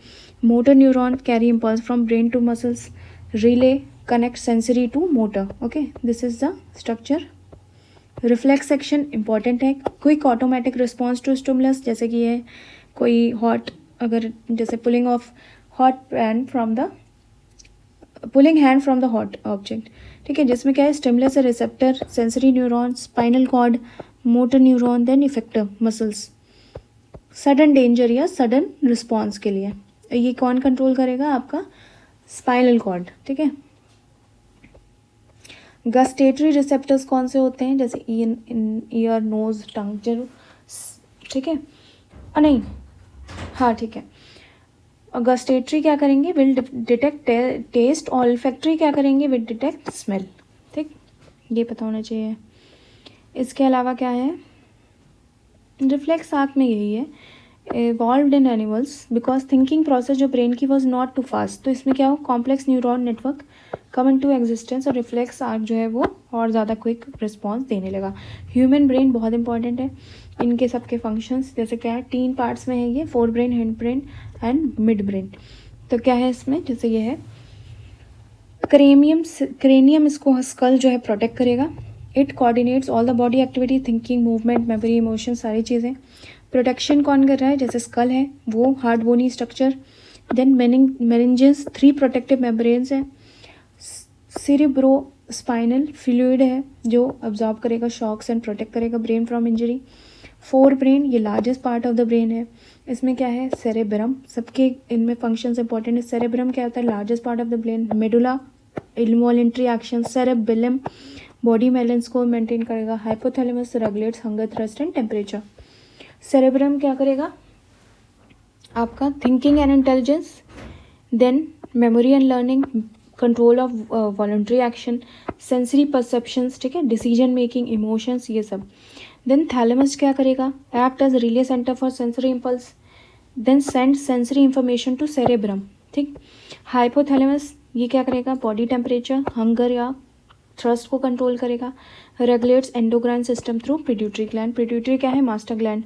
Motor neuron carry impulse from brain to muscles. Relay connect sensory to motor, okay, this is the structure. Reflex action important है। Quick automatic response to stimulus, जैसे कि ये कोई hot, अगर जैसे pulling off hot hand from the hot object, ठीक है, जिसमें क्या है, स्टिमुलस है, receptor, sensory neuron, spinal cord, motor neuron, then effector muscles. Sudden danger या सडन रिस्पॉन्स के लिए ये कौन कंट्रोल करेगा, आपका स्पाइनल कॉर्ड, ठीक है। गस्टेटरी रिसेप्टर्स कौन से होते हैं, जैसे ईयर, नोज, टंग, जरूर, ठीक है, नहीं, हाँ ठीक है। गस्टेटरी क्या करेंगे, विल डिटेक्ट टेस्ट, और ऑल्फैक्टरी क्या करेंगे, विल डिटेक्ट स्मेल, ठीक, ये पता होना चाहिए। इसके अलावा क्या है, रिफ्लेक्स आँख में यही है, evolved in animals because thinking process जो ब्रेन की was not too fast, तो इसमें क्या हो, complex neuron network come into existence और रिफ्लेक्स आर्क जो है वो और ज़्यादा क्विक रिस्पॉन्स देने लगा। ह्यूमन ब्रेन बहुत इंपॉर्टेंट है, इनके सबके फंक्शंस जैसे क्या है, 3 पार्ट्स में है ये, fore brain, hind brain and mid brain. तो क्या है इसमें, जैसे ये है क्रेनियम इसको स्कल जो है प्रोटेक्ट करेगा। It coordinates all the body activity, thinking, movement, memory, emotion, सारी चीज़ें। प्रोटेक्शन कौन कर रहा है, जैसे स्कल है वो hard bony structure. Then meninges, 3 protective membranes हैं। सेरिब्रो स्पाइनल फ्लूइड है जो अब्जॉर्ब करेगा शॉक्स एंड प्रोटेक्ट करेगा brain from injury. Forebrain, ये largest part of the brain है। इसमें क्या है, सेरेब्रम, सबके इनमें फंक्शंस इंपॉर्टेंट है। सेरेब्रम क्या होता है, largest part of the brain. Medulla, involuntary action. Cerebellum, body balance को मेंटेन करेगा। Hypothalamus regulates hunger, thirst and temperature. Cerebrum क्या करेगा, आपका thinking and intelligence, then memory and learning, control of voluntary action, sensory perceptions, ठीक है, decision making, emotions, ये सब। Then thalamus क्या करेगा, act as relay center for sensory impulse, then send sensory information to cerebrum, ठीक। Hypothalamus ये क्या करेगा, बॉडी टेम्परेचर, हंगर या थ्रस्ट को कंट्रोल करेगा। Regulates endocrine system through pituitary gland, pituitary क्या है, मास्टर ग्लैंड।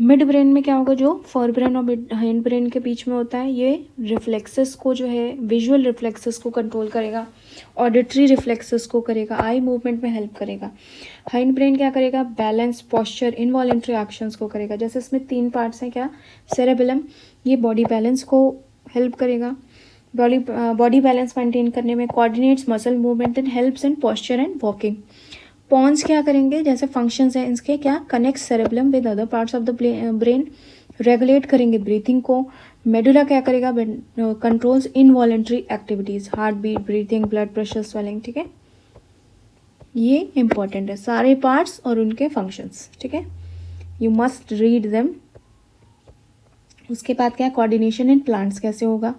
मिड ब्रेन में क्या होगा, जो फोर ब्रेन और मिड हाइंड ब्रेन के बीच में होता है, ये रिफ्लेक्सेस को जो है विजुअल रिफ्लेक्सेस को कंट्रोल करेगा, ऑडिटरी रिफ्लेक्सेस को करेगा, आई मूवमेंट में हेल्प करेगा। हाइंड ब्रेन क्या करेगा, बैलेंस, पॉस्चर, इनवॉलेंट्री एक्शंस को करेगा। जैसे इसमें 3 पार्ट्स हैं, क्या, सेरेबेलम, ये बॉडी बैलेंस को हेल्प करेगा, बॉडी बैलेंस मेंटेन करने में, coordinates muscle movement, then helps in posture and walking. Pons क्या करेंगे, जैसे फंक्शंस हैं इनके, क्या, connect cerebellum with other parts of the brain, regulate करेंगे ब्रीथिंग को। मेडुला क्या करेगा, controls involuntary activities, heart beat, breathing, blood pressure, swallowing. ठीक है, ये इंपॉर्टेंट है सारे पार्ट्स और उनके फंक्शंस। ठीक है, यू मस्ट रीड देम। उसके बाद क्या है, कोऑर्डिनेशन इन प्लांट्स कैसे होगा।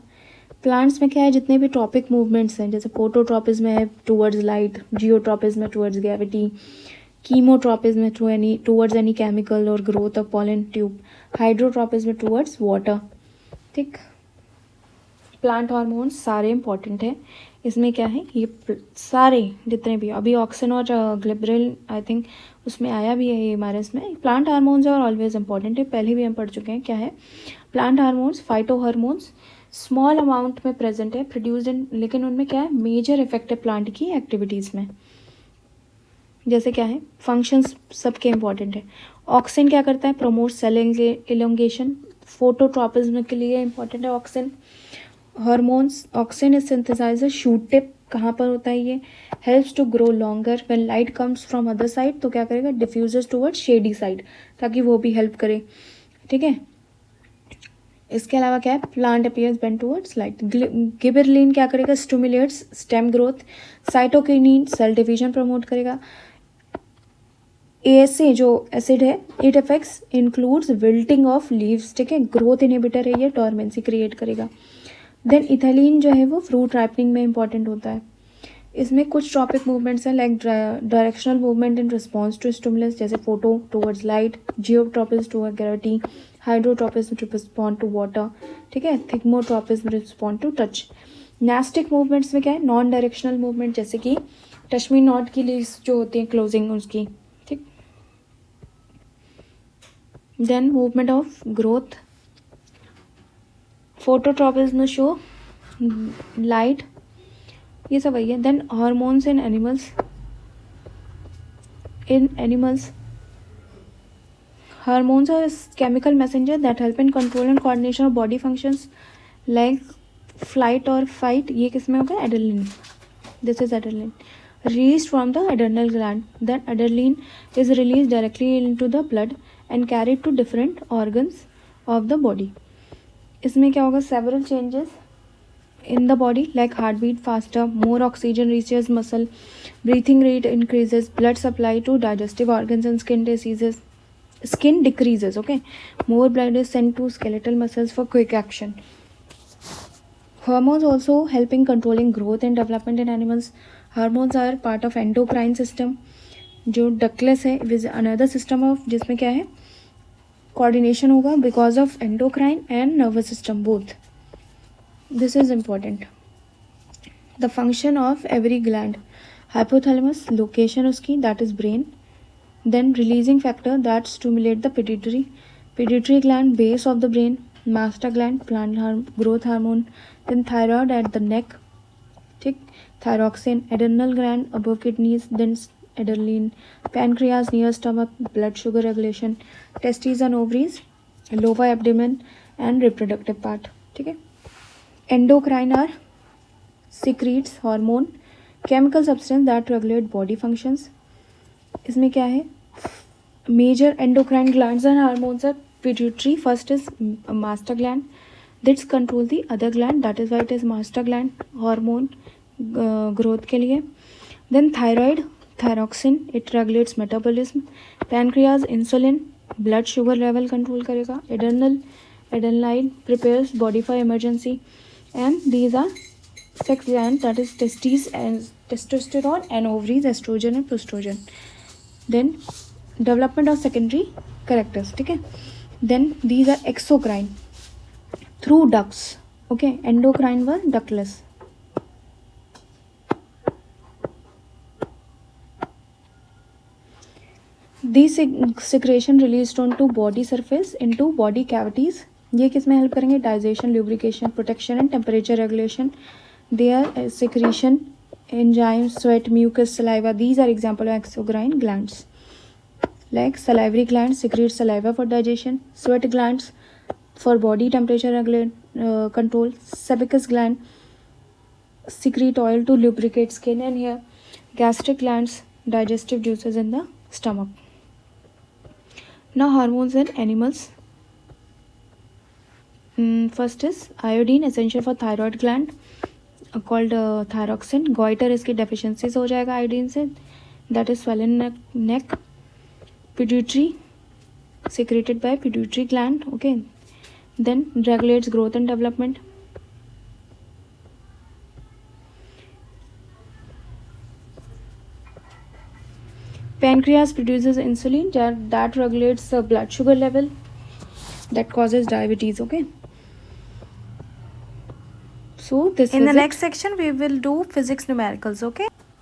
प्लांट्स में क्या है, जितने भी ट्रॉपिक मूवमेंट्स हैं, जैसे फोटोट्रॉपिज्म है towards light, geotropism towards gravity, chemotropism towards any chemical और growth of pollen tube, hydrotropism towards water. ठीक, प्लांट हार्मोन्स सारे इंपॉर्टेंट है। इसमें क्या है, ये सारे जितने भी अभी ऑक्सिन और ग्लिबरेल आई थिंक उसमें आया भी है ये हमारे इसमें, प्लांट हार्मोन्स और ऑलवेज इंपॉर्टेंट है, पहले भी हम पढ़ चुके हैं। क्या है, plant hormones, phyto hormones small amount में प्रेजेंट है, प्रोड्यूस्ड इन, लेकिन उनमें क्या है, मेजर इफेक्ट है प्लांट की एक्टिविटीज़ में। जैसे क्या है, फंक्शंस सबके इंपॉर्टेंट है। ऑक्सिन क्या करता है, प्रमोट सेल इलोंगेशन, फोटोट्रॉपिज्म के लिए इंपॉर्टेंट है auxin. Hormones, auxin is synthesizer, shoot tip कहाँ पर होता है ये, helps to grow longer, when light comes from other side तो क्या करेगा, डिफ्यूजर्स टूवर्ड शेडी साइड, ताकि वो भी हेल्प करे। ठीक है, इसके अलावा क्या है, plant appears bend towards light. Gibberellin क्या करेगा, stimulates stem growth. Cytokinin cell division promote करेगा। ASA जो एसिड है, it effects includes wilting of leaves. ठीक है, ग्रोथ इनहिबिटर है ये, टॉर्मेंसी क्रिएट करेगा। देन इथाइलिन जो है वो फ्रूट राइपनिंग में इंपॉर्टेंट होता है। इसमें कुछ टॉपिक मूवमेंट्स हैं, like directional movement in response to stimulus, जैसे photo towards light, geotropism toward gravity, hydrotropism to respond to water. ठीक है, thigmotropism respond to touch. Nastic movements में क्या है, नॉन डायरेक्शनल मूवमेंट, जैसे कि टच मी नॉट की लीव्स जो होती हैं क्लोजिंग उसकी। ठीक, then movement of growth, phototropism show light, ये सब वही है। देन hormones in animals, hormones are chemical messenger that help in control and coordination of body functions like flight or fight. ये किसमें होगा, adrenaline, this is adrenaline released from the adrenal gland. Then adrenaline is released directly into the blood and carried to different organs of the body. इसमें क्या होगा, several changes in the body like heartbeat faster, more oxygen reaches muscle, breathing rate increases, blood supply to digestive organs and skin decreases. Okay, more blood is sent to skeletal muscles for quick action. Hormones also help in controlling growth and development in animals. Hormones are part of endocrine system. जो ductless है Vij another system of, जिसमें क्या है, coordination होगा because of endocrine and nervous system both. This is important. The function of every gland, hypothalamus, location उसकी, that is brain. Then releasing factor that stimulate the pituitary gland, base of the brain, master gland, plant growth hormone. Then thyroid at the neck, ठीक, thyroxine, adrenal gland above kidneys, then adrenaline, pancreas near stomach, blood sugar regulation, testes and ovaries, lower abdomen and reproductive part. ठीक है, endocrine are secretes hormone, chemical substance that regulate body functions. इसमें क्या है, major endocrine glands and hormones are pituitary, first is master gland, this control the other gland, that is why it is master gland, hormone growth के लिए. Then thyroid, thyroxine, it regulates metabolism. Pancreas, insulin, blood sugar level control करेगा. Adrenaline prepares body for emergency. And these are sex glands, that is testes and testosterone, and ovaries, estrogen and progesterone. Then development of secondary characters. ठीक है, then these are exocrine through ducts. Okay, endocrine were ductless. These secretion released onto body surface into body cavities. ये किस में help करेंगे? Digestion, lubrication, protection and temperature regulation. They are secretion, enzymes, sweat, mucus, saliva. These are example of exocrine glands. Like salivary glands secrete saliva for digestion. Sweat glands for body temperature control. Sebaceous gland secrete oil to lubricate skin and hair. Gastric glands digestive juices in the stomach. Now hormones in animals. First is iodine, essential for thyroid gland, called thyroxine. Goiter इसकी deficiencies हो जाएगा iodine से. That is swollen neck. Pituitary secreted by pituitary gland. Okay. Then regulates growth and development. Pancreas produces insulin that regulates the blood sugar level, that causes diabetes. Okay. So this in the next section we will do physics numericals. Okay.